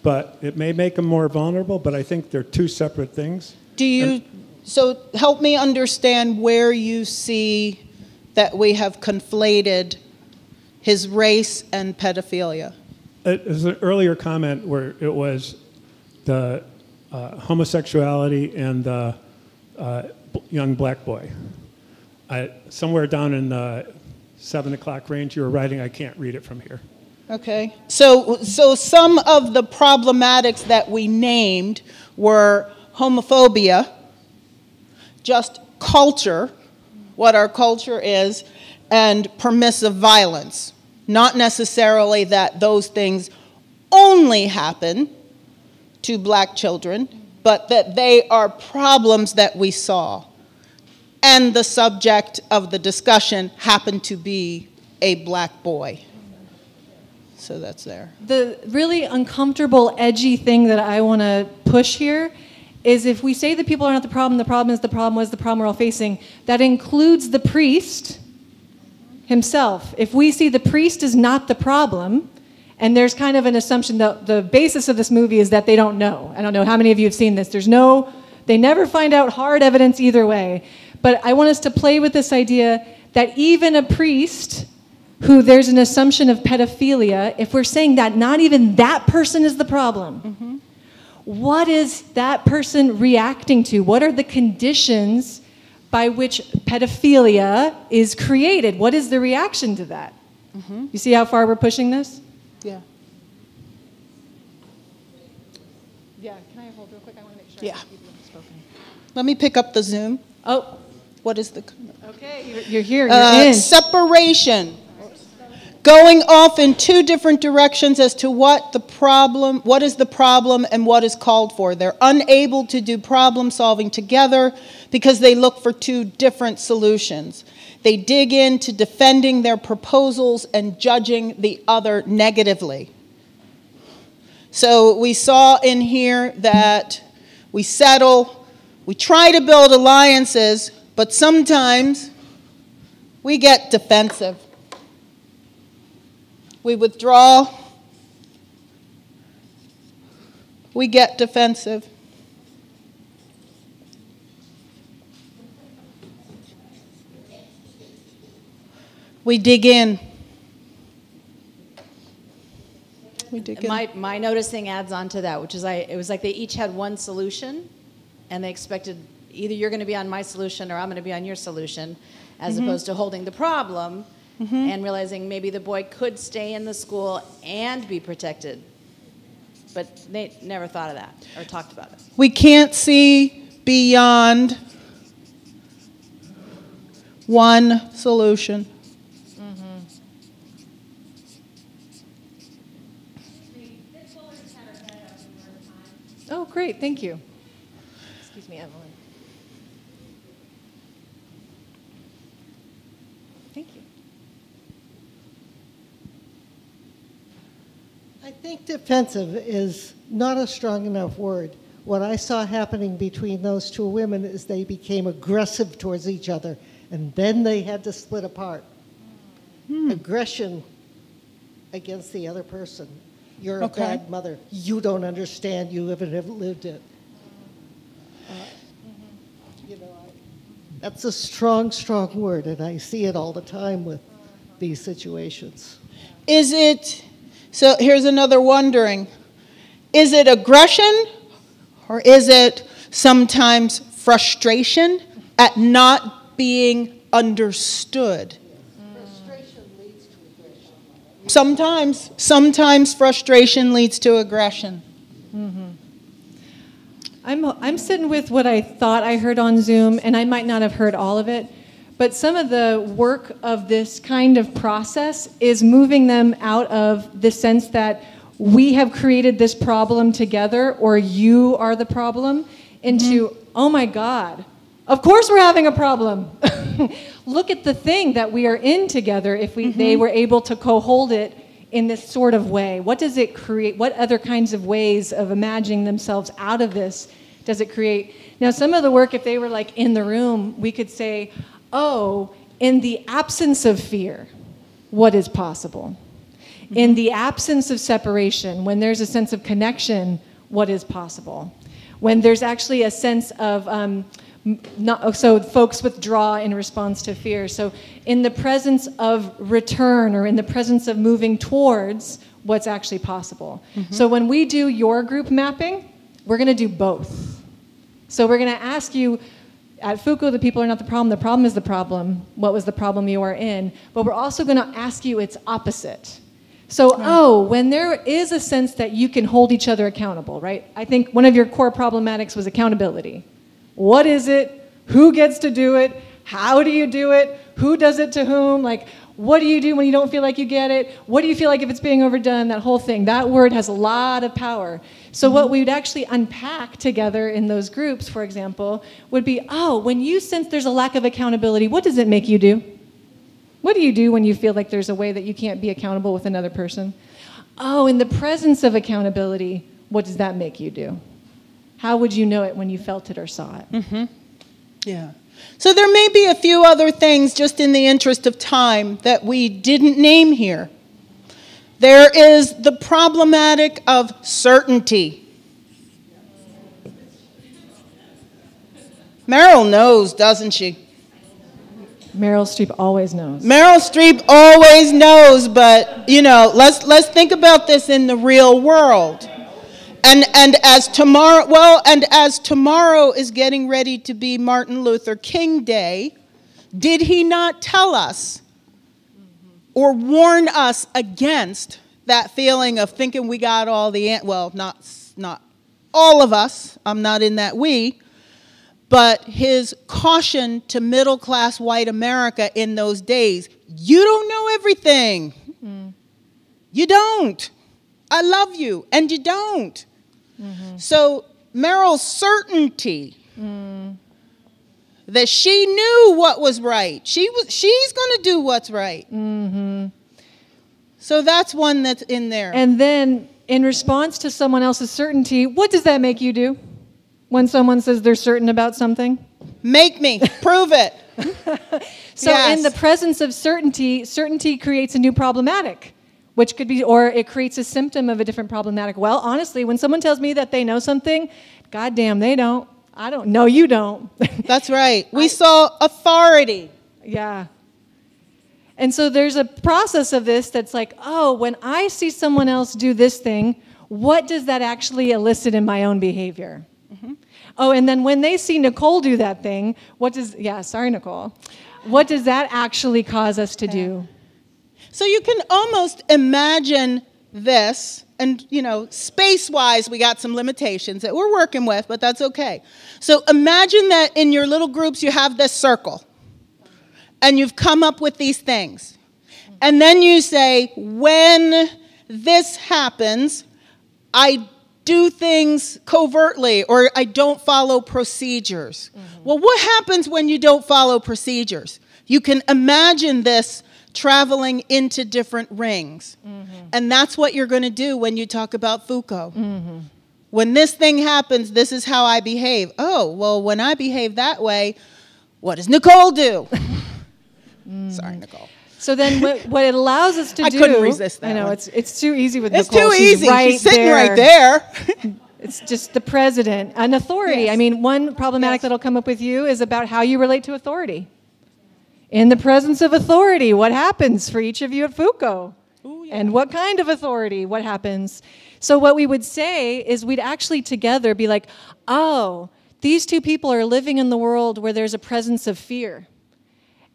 But it may make him more vulnerable, but I think they're two separate things.
So help me understand where you see that we have conflated his race and pedophilia.
It was an earlier comment where it was the homosexuality and the young black boy. Somewhere down in the 7 o'clock range you were writing, I can't read it from here.
Okay. So some of the problematics that we named were homophobia, just culture, what our culture is, and permissive violence. Not necessarily that those things only happen to black children, but that they are problems that we saw. And the subject of the discussion happened to be a black boy. So that's there.
The really uncomfortable, edgy thing that I want to push here is if we say that people are not the problem is the problem, was the problem we're all facing, that includes the priest himself. If we see the priest is not the problem, and there's kind of an assumption that the basis of this movie is that they don't know. I don't know how many of you have seen this. They never find out hard evidence either way. But I want us to play with this idea that even a priest who there's an assumption of pedophilia, if we're saying that not even that person is the problem, what is that person reacting to? What are the conditions by which pedophilia is created? What is the reaction to that? You see how far we're pushing this?
Yeah.
Yeah, can I hold real quick? I want to make sure
people have spoken. Let me pick up the Zoom.
Oh.
What is the...
Okay, you're here, you're in.
Separation. Going off in two different directions as to what is the problem and what is called for. They're unable to do problem solving together because they look for two different solutions. They dig into defending their proposals and judging the other negatively. So we saw in here that we settle, we try to build alliances, but sometimes we get defensive. We withdraw. We get defensive. We dig in. We dig in.
My noticing adds on to that, which is it was like they each had one solution, and they expected either you're going to be on my solution or I'm going to be on your solution, as opposed to holding the problem. And realizing maybe the boy could stay in the school and be protected. But they never thought of that or talked about it.
We can't see beyond one solution.
Oh, great, thank you. Excuse me, Evelyn. Thank you.
I think defensive is not a strong enough word. What I saw happening between those two women is they became aggressive towards each other, and then they had to split apart. Aggression against the other person. You're a bad mother. You don't understand. You haven't lived it. That's a strong, strong word, and I see it all the time with these situations.
Is it, so here's another wondering, is it aggression or is it sometimes frustration at not being understood?
Frustration leads to aggression.
Sometimes frustration leads to aggression.
I'm sitting with what I thought I heard on Zoom, and I might not have heard all of it, but some of the work of this kind of process is moving them out of the sense that we have created this problem together, or you are the problem, into, oh my God, of course we're having a problem. Look at the thing that we are in together if they were able to co-hold it in this sort of way. What does it create? What other kinds of ways of imagining themselves out of this does it create? Now, some of the work, if they were like in the room, we could say, oh, in the absence of fear, what is possible? In the absence of separation, when there's a sense of connection, what is possible? When there's actually a sense of, so folks withdraw in response to fear. So in the presence of return, or in the presence of moving towards what's actually possible. So when we do your group mapping, we're going to do both. So we're going to ask you, at Foucault, the people are not the problem is the problem. What was the problem you are in? But we're also going to ask you its opposite. So, when there is a sense that you can hold each other accountable, right? I think one of your core problematics was accountability. What is it? Who gets to do it? How do you do it? Who does it to whom? Like, what do you do when you don't feel like you get it? What do you feel like if it's being overdone? That whole thing. That word has a lot of power. So what we would actually unpack together in those groups, for example, would be, oh, when you sense there's a lack of accountability, what does it make you do? What do you do when you feel like there's a way that you can't be accountable with another person? Oh, in the presence of accountability, what does that make you do? How would you know it when you felt it or saw it?
Yeah. So there may be a few other things, just in the interest of time, that we didn't name here. There is the problematic of certainty. Meryl knows, doesn't she?
Meryl Streep always knows.
Meryl Streep always knows, but, you know, let's think about this in the real world. And as tomorrow is getting ready to be Martin Luther King Day, did he not tell us or warn us against that feeling of thinking we got all the, well, not all of us, I'm not in that we, but his caution to middle-class white America in those days, you don't know everything. You don't. I love you, and you don't. So Meryl's certainty that she knew what was right. She's going to do what's right. So that's one that's in there.
And then, in response to someone else's certainty, what does that make you do when someone says they're certain about something?
Make me. Prove it.
So
Yes.
in the presence of certainty, certainty creates a new problematic, which could be, or it creates a symptom of a different problematic. Well, honestly, when someone tells me that they know something, goddamn, they don't. I don't. No, you don't.
That's right. We saw authority.
Yeah. And so there's a process of this that's like, oh, when I see someone else do this thing, what does that actually elicit in my own behavior? Oh, and then when they see Nicole do that thing, sorry, Nicole. What does that actually cause us to do?
So you can almost imagine this, and space-wise, we got some limitations that we're working with, but that's okay. So imagine that in your little groups you have this circle, and you've come up with these things. And then you say, when this happens, I do things covertly, or I don't follow procedures. Well, what happens when you don't follow procedures? You can imagine this traveling into different rings. And that's what you're going to do when you talk about Foucault. When this thing happens, this is how I behave. Oh, well, when I behave that way, what does Nicole do? Sorry, Nicole.
So then what it allows us to do...
I couldn't resist that
I know,
one.
it's too easy with
It's
Nicole.
too
She's
easy.
Right
She's sitting
there.
right there.
It's just the president. An authority.
Yes.
I mean, one problematic that'll come up with you is about how you relate to authority. In the presence of authority, what happens for each of you at Foucault? And what kind of authority? What happens? So what we would say is we'd actually together be like, oh, these two people are living in the world where there's a presence of fear.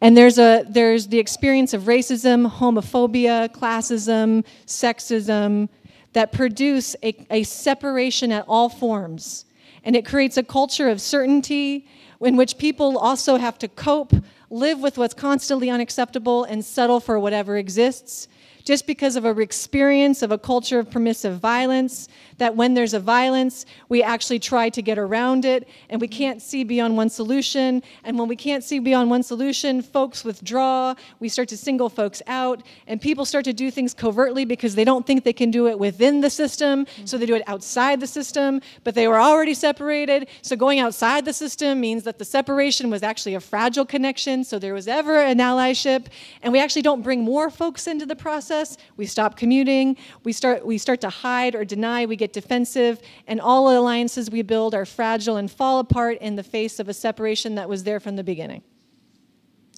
And there's the experience of racism, homophobia, classism, sexism that produce a separation at all forms. And it creates a culture of certainty in which people also have to cope, live with what's constantly unacceptable, and settle for whatever exists. Just because of an experience of a culture of permissive violence, that when there's a violence, we actually try to get around it, and we can't see beyond one solution. And when we can't see beyond one solution, folks withdraw, we start to single folks out, and people start to do things covertly because they don't think they can do it within the system, so they do it outside the system, but they were already separated, so going outside the system means that the separation was actually a fragile connection, so there was ever an allyship, and we actually don't bring more folks into the process. We stop commuting, we start to hide or deny, we get defensive, and all alliances we build are fragile and fall apart in the face of a separation that was there from the beginning.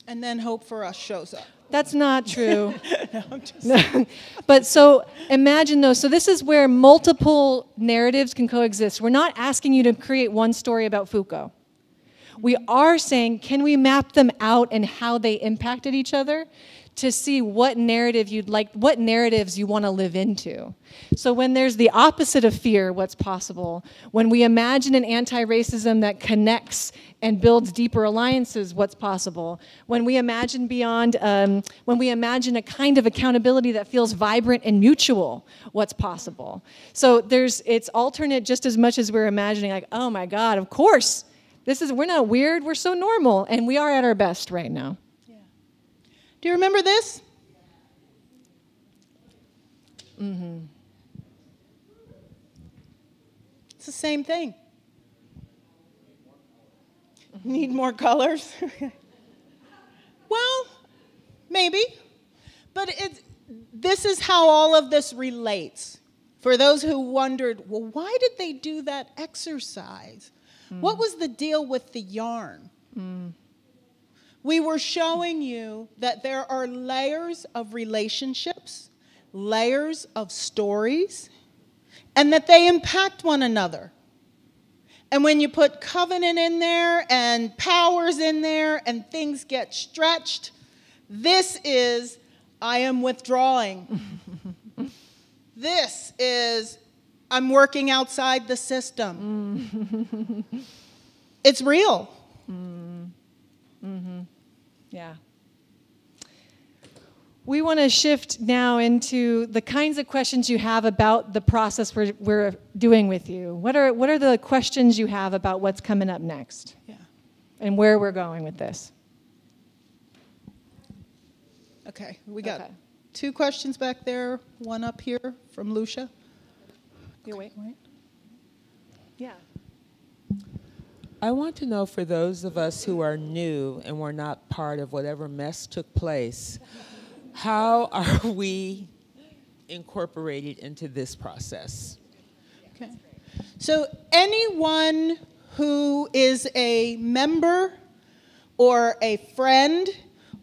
And then Hope for Us shows up.
That's not true.
No, I'm just
But so imagine though, so this is where multiple narratives can coexist. We're not asking you to create one story about Foucault. We are saying, can we map them out and how they impacted each other to see what narrative what narratives you want to live into. So when there's the opposite of fear, what's possible? When we imagine an anti-racism that connects and builds deeper alliances, what's possible? When we imagine when we imagine a kind of accountability that feels vibrant and mutual, what's possible? So it's alternate just as much as we're imagining, like, oh my God, of course, we're not weird, we're so normal, and we are at our best right now.
Do you remember this? It's the same thing. Need more colors? Well, maybe. But this is how all of this relates. For those who wondered, well, why did they do that exercise? What was the deal with the yarn? We were showing you that there are layers of relationships, layers of stories, and that they impact one another. And when you put covenant in there and powers in there and things get stretched, this is, I am withdrawing. This is, I'm working outside the system. it's real.
Yeah. We want to shift now into the kinds of questions you have about the process we're doing with you. What are the questions you have about what's coming up next?
Yeah.
And where we're going with this?
Okay, we got 2 questions back there, one up here from Lucia.
You wait. Yeah.
I want to know, for those of us who are new and were not part of whatever mess took place, how are we incorporated into this process?
Okay. So anyone who is a member or a friend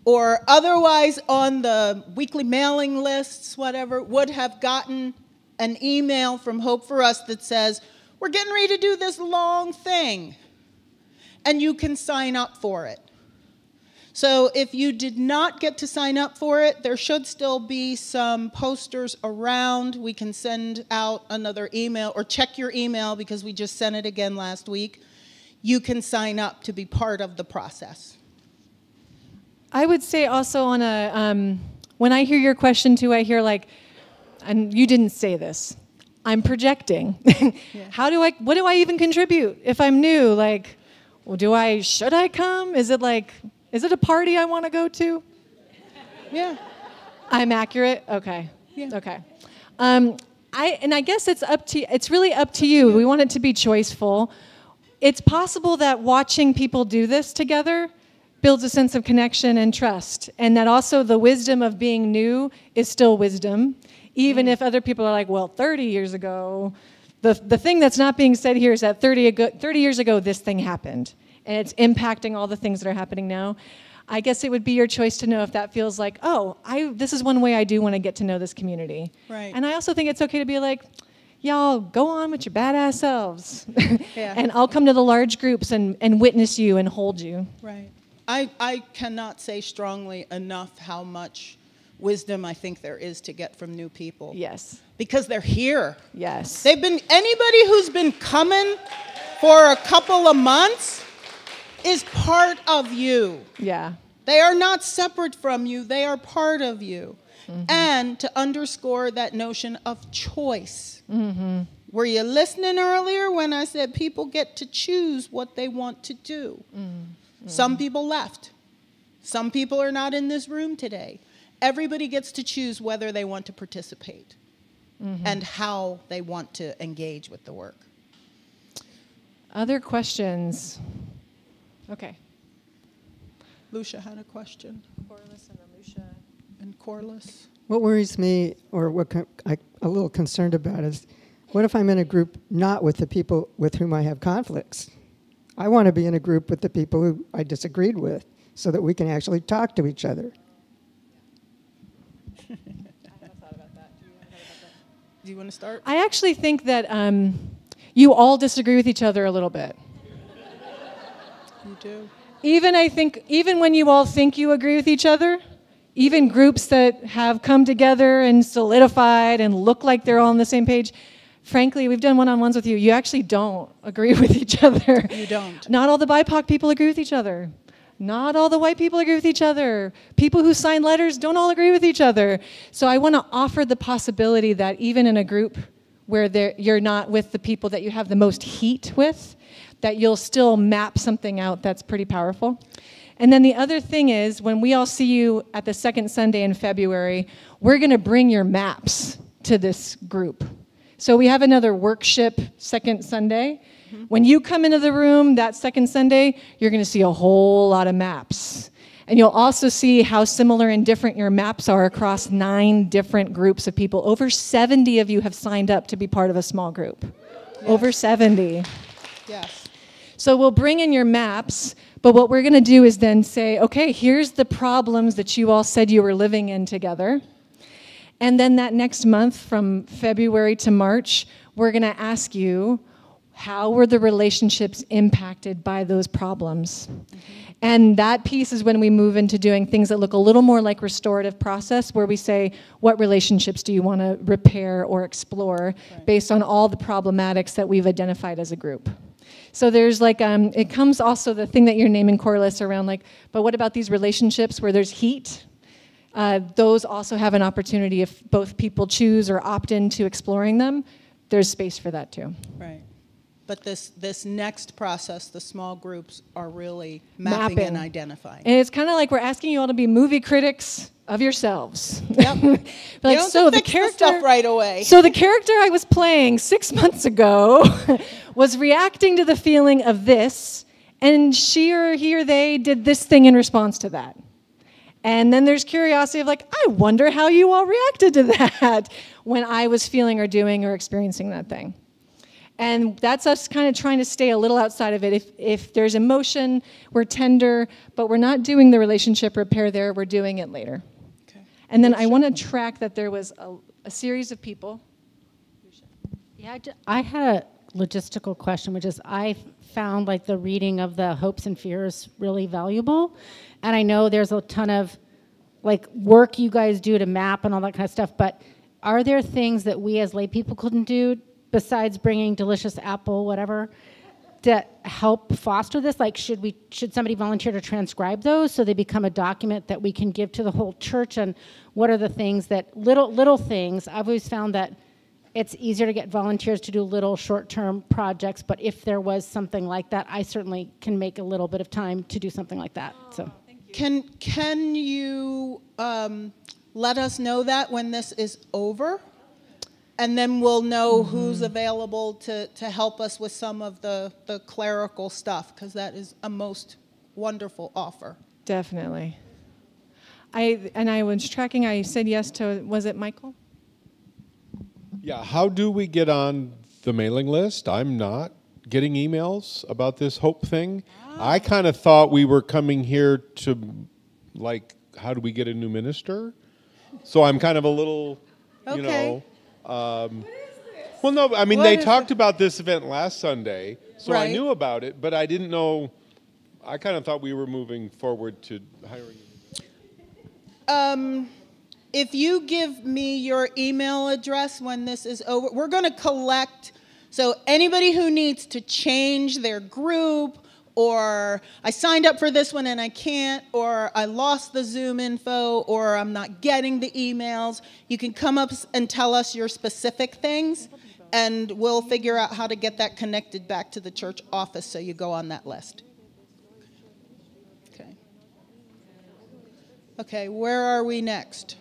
or otherwise on the weekly mailing lists, whatever, would have gotten an email from Hope for Us that says, we're getting ready to do this long thing, and you can sign up for it. So if you did not get to sign up for it, there should still be some posters around. We can send out another email, or check your email because we just sent it again last week. You can sign up to be part of the process.
I would say also on a, when I hear your question too, I hear like, and you didn't say this, I'm projecting. What do I even contribute if I'm new? Like, well, should I come? Is it a party I want to go to?
Yeah.
I'm accurate? Okay.
Yeah.
Okay. I guess it's really up to you. We want it to be choiceful. It's possible that watching people do this together builds a sense of connection and trust, and that also the wisdom of being new is still wisdom, even if other people are like, well, 30 years ago, the thing that's not being said here is that 30 years ago this thing happened, and it's impacting all the things that are happening now. I guess it would be your choice to know if that feels like, oh, this is one way I do want to get to know this community.
Right.
And I also think it's okay to be like, y'all go on with your badass selves.
Yeah.
And I'll come to the large groups and witness you and hold you.
Right. I cannot say strongly enough how much wisdom I think there is to get from new people.
Yes.
Because they're here.
Yes.
Anybody who's been coming for a couple of months is part of you.
Yeah.
They are not separate from you. They are part of you. Mm-hmm. And to underscore that notion of choice.
Mm-hmm.
Were you listening earlier when I said people get to choose what they want to do? Mm-hmm. Some people left. Some people are not in this room today. Everybody gets to choose whether they want to participate and how they want to engage with the work.
Other questions? Okay.
Lucia had a question.
Corliss and Lucia.
And Corliss.
What worries me, or what I'm a little concerned about, is what if I'm in a group not with the people with whom I have conflicts? I want to be in a group with the people who I disagreed with so that we can actually talk to each other.
Do you want to start?
I actually think that you all disagree with each other a little bit.
You do.
Even when you all think you agree with each other, even groups that have come together and solidified and look like they're all on the same page, frankly, we've done one-on-ones with you. You actually don't agree with each other.
You don't.
Not all the BIPOC people agree with each other. Not all the white people agree with each other. People who sign letters don't all agree with each other. So I want to offer the possibility that even in a group where you're not with the people that you have the most heat with, that you'll still map something out that's pretty powerful. And then the other thing is, when we all see you at the second Sunday in February, we're going to bring your maps to this group. So we have another workshop second Sunday. Mm-hmm. When you come into the room that second Sunday, you're going to see a whole lot of maps. And you'll also see how similar and different your maps are across 9 different groups of people. Over 70 of you have signed up to be part of a small group. Yes. Over 70.
Yes.
So we'll bring in your maps, but what we're going to do is then say, okay, here's the problems that you all said you were living in together. And then that next month, from February to March, we're going to ask you, how were the relationships impacted by those problems? Mm-hmm. And that piece is when we move into doing things that look a little more like restorative process, where we say, what relationships do you want to repair or explore based on all the problematics that we've identified as a group? So there's like, it comes also the thing that you're naming, Corliss, around like, but what about these relationships where there's heat? Those also have an opportunity if both people choose or opt into exploring them. There's space for that too.
Right. But this next process, the small groups, are really mapping and identifying.
And it's kind of like we're asking you all to be movie critics of yourselves.
Yep.
Like,
you don't
so the
fix
character
stuff right away.
So the character I was playing 6 months ago was reacting to the feeling of this, and she or he or they did this thing in response to that. And then there's curiosity of like, I wonder how you all reacted to that when I was feeling or doing or experiencing that thing. And that's us kind of trying to stay a little outside of it. If there's emotion, we're tender, but we're not doing the relationship repair there, we're doing it later. Okay. And then I want to track that there was a series of people.
Yeah, I had a logistical question, which is I found like the reading of the hopes and fears really valuable. And I know there's a ton of like work you guys do to map and all that kind of stuff, but are there things that we as lay people couldn't do besides bringing delicious apple, whatever, to help foster this? Like, should somebody volunteer to transcribe those so they become a document that we can give to the whole church? And what are the things that, little things, I've always found that it's easier to get volunteers to do little short-term projects, but if there was something like that, I certainly can make a little bit of time to do something like that. So,
Can you let us know that when this is over? And then we'll know who's available to help us with some of the clerical stuff, because that is a most wonderful offer.
Definitely. I was tracking, I said yes to, was it Michael?
Yeah, how do we get on the mailing list? I'm not getting emails about this hope thing. I kind of thought we were coming here to, like, how do we get a new minister? So I'm kind of a little, you know. Well, no, I mean, they talked about this event last Sunday, so I knew about it, but I didn't know. I kind of thought we were moving forward to hiring.
If you give me your email address when this is over, we're going to collect. So anybody who needs to change their group, or I signed up for this one and I can't, or I lost the Zoom info, or I'm not getting the emails, you can come up and tell us your specific things, and we'll figure out how to get that connected back to the church office so you go on that list. Okay. Okay, where are we next?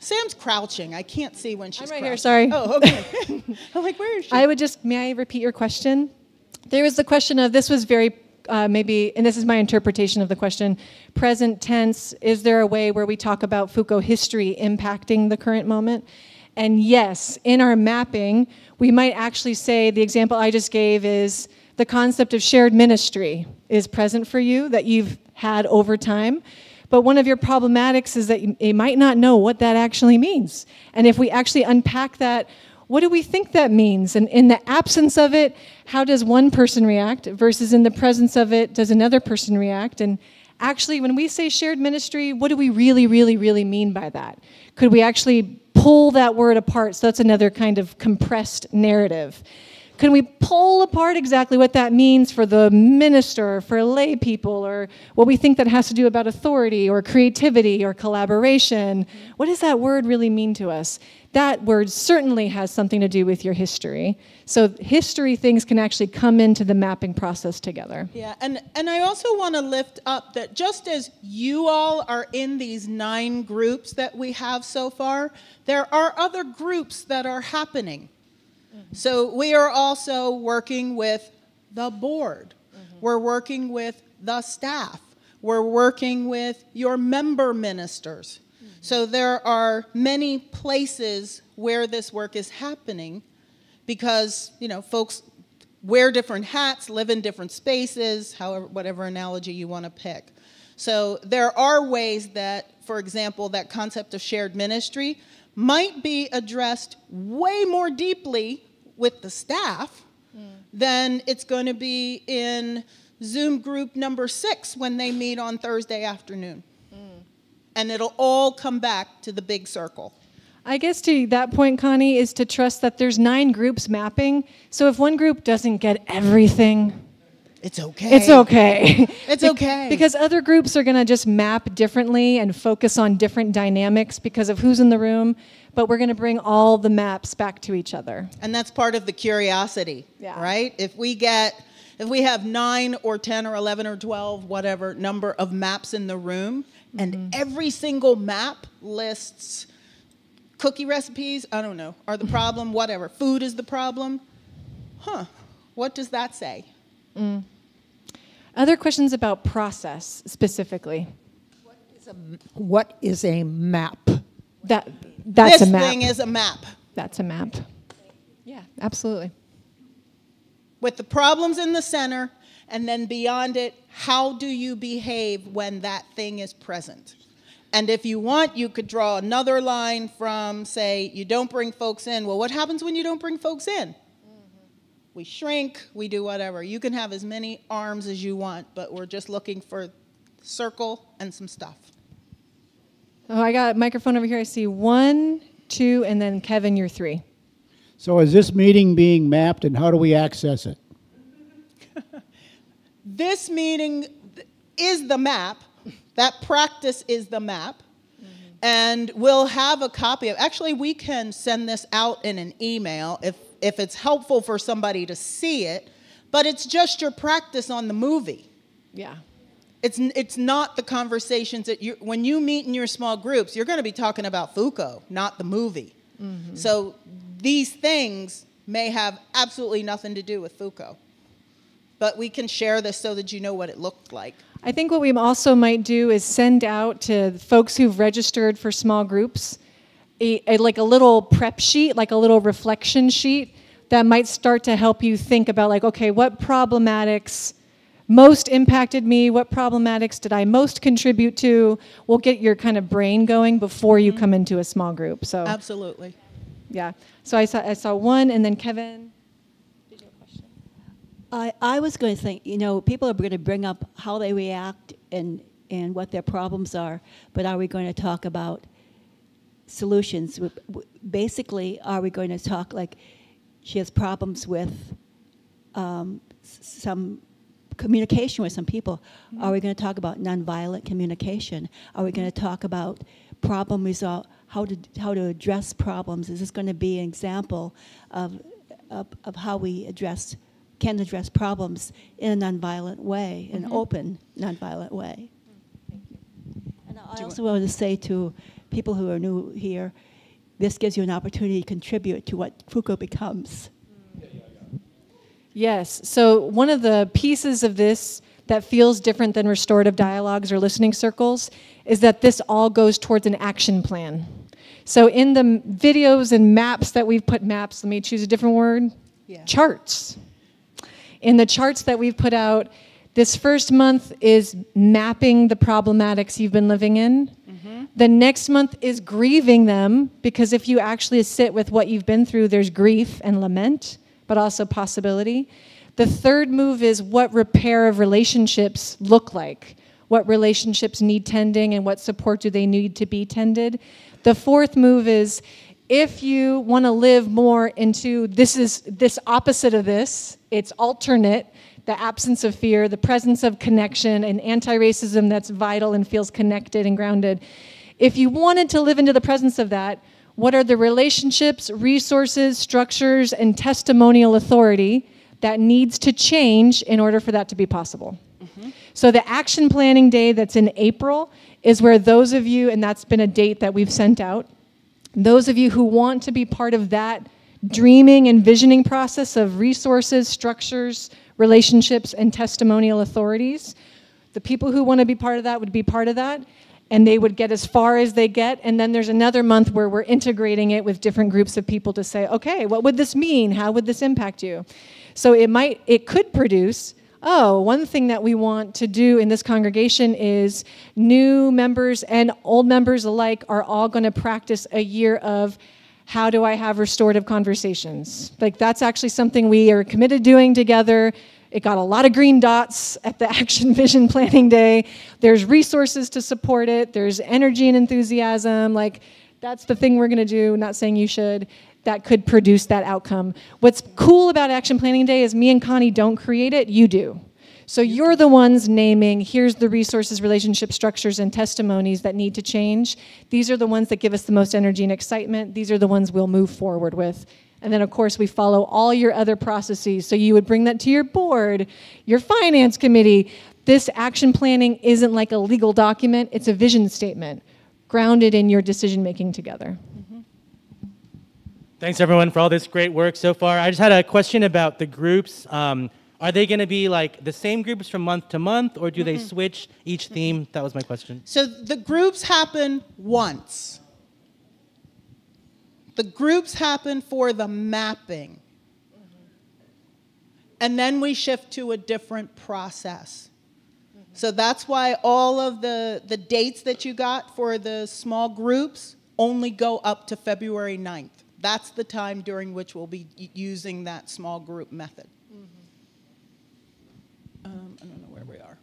Sam's crouching. I can't see when she's
I'm right
crouching.
here, sorry.
Oh, okay. I'm like, where is she?
May I repeat your question? There was the question of, this was very, maybe, and this is my interpretation of the question, present tense, is there a way where we talk about Foucault history impacting the current moment? And yes, in our mapping, we might actually say, the example I just gave is the concept of shared ministry is present for you, that you've had over time. But one of your problematics is that you might not know what that actually means. And if we actually unpack that, what do we think that means? And in the absence of it, how does one person react versus in the presence of it, does another person react? And actually, when we say shared ministry, what do we really, really, really mean by that? Could we actually pull that word apart? So that's another kind of compressed narrative. Can we pull apart exactly what that means for the minister, for lay people, or what we think that has to do about authority or creativity or collaboration? What does that word really mean to us? That word certainly has something to do with your history. So history things can actually come into the mapping process together.
Yeah, and I also want to lift up that just as you all are in these 9 groups that we have so far, there are other groups that are happening. So we are also working with the board. We're working with the staff. We're working with your member ministers. So there are many places where this work is happening because, you know, folks wear different hats, live in different spaces, however, whatever analogy you want to pick. So there are ways that, for example, that concept of shared ministry might be addressed way more deeply with the staff than it's going to be in Zoom group number 6 when they meet on Thursday afternoon. And it'll all come back to the big circle.
I guess to that point, Connie, is to trust that there's 9 groups mapping. So if one group doesn't get everything,
it's okay.
It's okay.
It's okay.
Because other groups are going to just map differently and focus on different dynamics because of who's in the room. But we're going to bring all the maps back to each other.
And that's part of the curiosity, right? If we have 9 or 10 or 11 or 12, whatever number of maps in the room, and every single map lists cookie recipes, I don't know, are the problem, whatever. Food is the problem. What does that say?
Other questions about process specifically?
What is a map?
That's
this
a map.
This thing is a map.
That's a map. Yeah, absolutely.
With the problems in the center, and then beyond it, how do you behave when that thing is present? And if you want, you could draw another line from, say, you don't bring folks in. Well, what happens when you don't bring folks in? We shrink, we do whatever. You can have as many arms as you want, but we're just looking for circle and some stuff.
Oh, I got a microphone over here. I see 1, 2, and then Kevin, you're 3.
So is this meeting being mapped, and how do we access it?
This meeting is the map. That practice is the map. And we'll have a copy of, actually we can send this out in an email if it's helpful for somebody to see it, but it's just your practice on the movie.
Yeah.
It's not the conversations that when you meet in your small groups, you're going to be talking about Foucault, not the movie. So these things may have absolutely nothing to do with Foucault. But we can share this so that you know what it looked like.
I think what we also might do is send out to folks who've registered for small groups like a little prep sheet, like a little reflection sheet that might start to help you think about like, okay, what problematics most impacted me? What problematics did I most contribute to? We'll get your kind of brain going before you come into a small group. So
absolutely.
Yeah. So I saw 1, and then Kevin.
I was going to think, people are going to bring up how they react and what their problems are, but are we going to talk about solutions? Basically, are we going to talk like she has problems with some communication with some people? Are we going to talk about nonviolent communication? Are we going to talk about problem resolve, how to address problems? Is this going to be an example of how we can address problems in a nonviolent way, an open nonviolent way? And I also wanted to say to people who are new here, this gives you an opportunity to contribute to what Foucault becomes.
Yes, so one of the pieces of this that feels different than restorative dialogues or listening circles is that this all goes towards an action plan. So in the videos and maps that we've put, let me choose a different word, charts. In the charts that we've put out, this first month is mapping the problematics you've been living in. The next month is grieving them, because if you actually sit with what you've been through, there's grief and lament, but also possibility. The third move is what repair of relationships look like. What relationships need tending and what support do they need to be tended. The fourth move is if you want to live more into this opposite of this, it's alternate, the absence of fear, the presence of connection, and anti-racism that's vital and feels connected and grounded. If you wanted to live into the presence of that, what are the relationships, resources, structures, and testimonial authority that needs to change in order for that to be possible? So the action planning day that's in April is where those of you, and that's been a date that we've sent out, those of you who want to be part of that dreaming and visioning process of resources, structures, relationships, and testimonial authorities, the people who want to be part of that would be part of that, and they would get as far as they get. And then there's another month where we're integrating it with different groups of people to say, okay, what would this mean? How would this impact you? So it could produce, one thing that we want to do in this congregation is new members and old members alike are all going to practice a year of how do I have restorative conversations? Like that's actually something we are committed doing together. It got a lot of green dots at the Action Vision Planning Day. There's resources to support it. There's energy and enthusiasm. Like That's the thing we're going to do, not saying you should. That could produce that outcome. What's cool about Action Planning Day is me and Connie don't create it, you do. So you're the ones naming, here's the resources, relationship structures, and testimonies that need to change. These are the ones that give us the most energy and excitement. These are the ones we'll move forward with. And then, of course, we follow all your other processes. So you would bring that to your board, your finance committee. This action planning isn't like a legal document. It's a vision statement grounded in your decision-making together.
Thanks, everyone, for all this great work so far. I just had a question about the groups. Are they going to be like the same groups from month to month, or do they switch each theme? That was my question.
So the groups happen once. The groups happen for the mapping. And then we shift to a different process. So that's why all of the dates that you got for the small groups only go up to February 9th. That's the time during which we'll be using that small group method. I don't know where we are.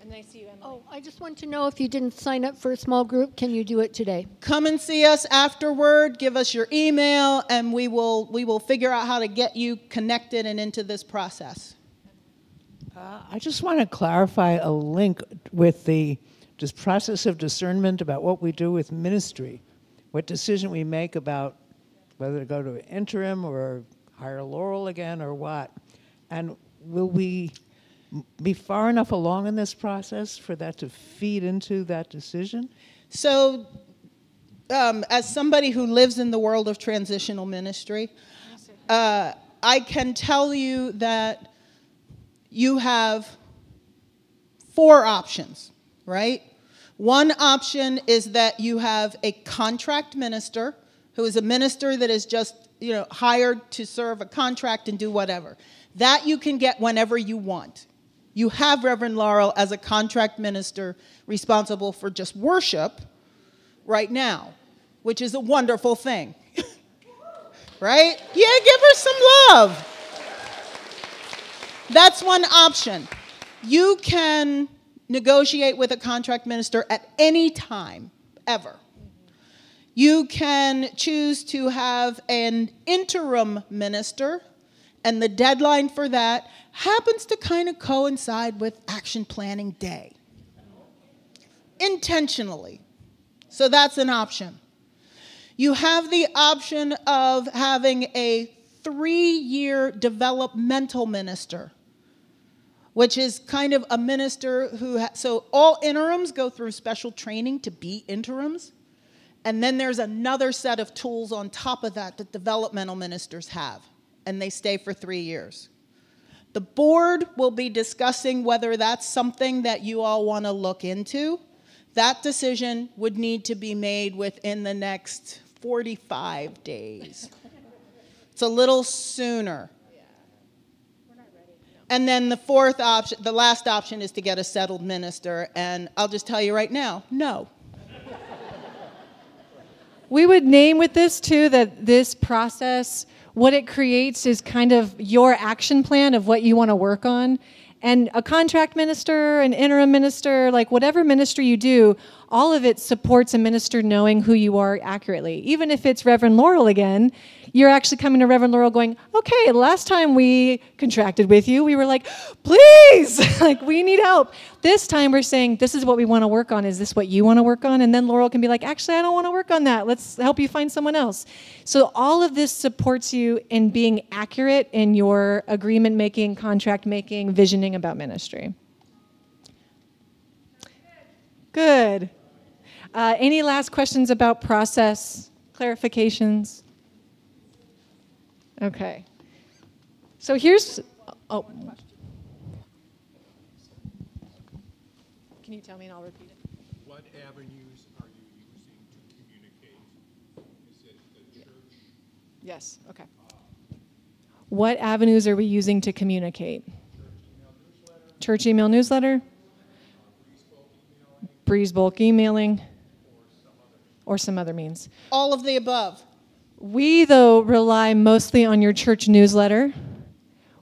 And I see you, Emily.
Oh, I just want to know if you didn't sign up for a small group, can you do it today?
Come and see us afterward, give us your email, and we will figure out how to get you connected and into this process.
I just want to clarify a link with this process of discernment about what we do with ministry, what decision we make about whether to go to an interim or hire Laurel again or what. And will we be far enough along in this process for that to feed into that decision?
So as somebody who lives in the world of transitional ministry, I can tell you that you have 4 options, right? One option is that you have a contract minister who is a minister that is just, hired to serve a contract and do whatever. That you can get whenever you want. You have Reverend Laurel as a contract minister responsible for just worship right now, which is a wonderful thing. Right? Yeah, give her some love. That's one option. You can negotiate with a contract minister at any time, ever. You can choose to have an interim minister, and the deadline for that happens to kind of coincide with Action Planning Day. Intentionally. So that's an option. You have the option of having a 3-year developmental minister, which is kind of a minister who, so all interims go through special training to be interims. And then there's another set of tools on top of that that developmental ministers have, and they stay for 3 years. The board will be discussing whether that's something that you all want to look into. That decision would need to be made within the next 45 days. It's a little sooner. And then the fourth option, the last option, is to get a settled minister. And I'll just tell you right now, no.
We would name with this, too, that this process, what it creates is kind of your action plan of what you want to work on. And a contract minister, an interim minister, like whatever ministry you do, all of it supports a minister knowing who you are accurately. Even if it's Reverend Laurel again, you're actually coming to Reverend Laurel going, okay, last time we contracted with you, we were like, please, like we need help. This time we're saying, this is what we want to work on. Is this what you want to work on? And then Laurel can be like, actually, I don't want to work on that. Let's help you find someone else. So all of this supports you in being accurate in your agreement making, contract making, visioning about ministry. Good. Any last questions about process, clarifications? Okay. So here's, oh. Can you tell me and I'll repeat it?
What avenues are you using to communicate? Is it the church?
Yes, okay. What avenues are we using to communicate? Church email newsletter? Breeze bulk emailing? Or some other means?
All of the above.
We, though, rely mostly on your church newsletter.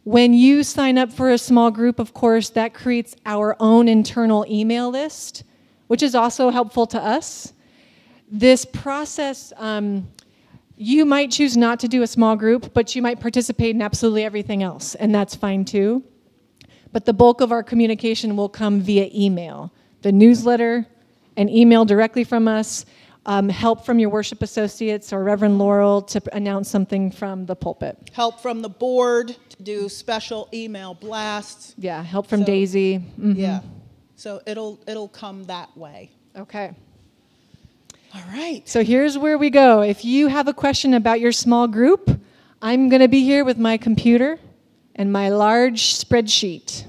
When you sign up for a small group, of course, that creates our own internal email list, which is also helpful to us. This process, you might choose not to do a small group, but you might participate in absolutely everything else, and that's fine too. But the bulk of our communication will come via email. The newsletter, an email directly from us, help from your worship associates or Reverend Laurel to announce something from the pulpit.
Help from the board to do special email blasts.
Yeah, help from Daisy. Mm-hmm.
Yeah, so it'll come that way.
Okay.
All right.
So here's where we go. If you have a question about your small group, I'm going to be here with my computer and my large spreadsheet.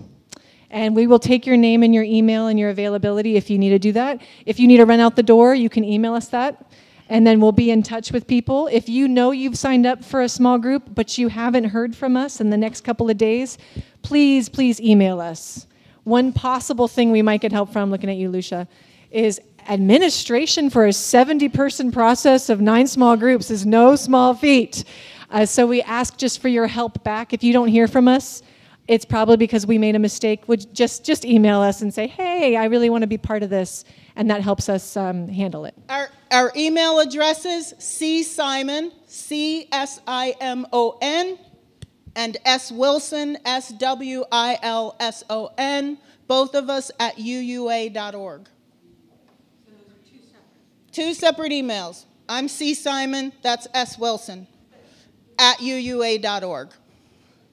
And we will take your name and your email and your availability if you need to do that. If you need to run out the door, you can email us that. And then we'll be in touch with people. If you know you've signed up for a small group, but you haven't heard from us in the next couple of days, please email us. One possible thing we might get help from, looking at you, Lucia, is administration for a 70-person process of 9 small groups is no small feat. So we ask just for your help back. If you don't hear from us, it's probably because we made a mistake. Would just email us and say, hey, I really want to be part of this, and that helps us handle it.
Our email addresses, csimon, CSIMON, and swilson, SWILSON, both of us at uua.org. Two separate emails. I'm C. Simon, that's S. Wilson, at uua.org.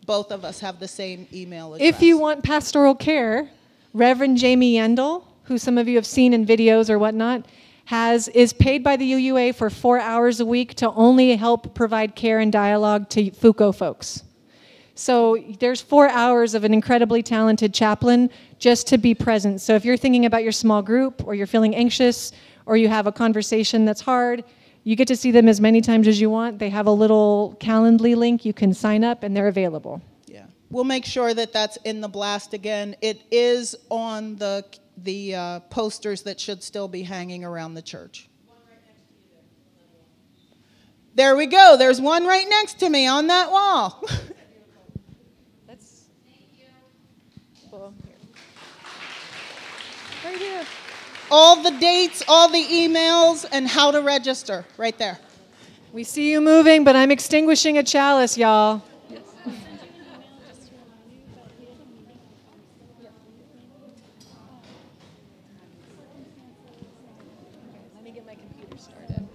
Both of us have the same email address.
If you want pastoral care, Reverend Jamie Yendel, who some of you have seen in videos or whatnot, is paid by the UUA for 4 hours a week to only help provide care and dialogue to Foucault folks. So there's 4 hours of an incredibly talented chaplain just to be present. So if you're thinking about your small group, or you're feeling anxious, or you have a conversation that's hard, you get to see them as many times as you want. They have a little Calendly link. You can sign up, and they're available.
Yeah, we'll make sure that that's in the blast again. It is on the posters that should still be hanging around the church. There we go. There's one right next to me on that wall.
Right here.
All the dates, all the emails, and how to register right there.
We see you moving, but I'm extinguishing a chalice, y'all. Let me get my computer started.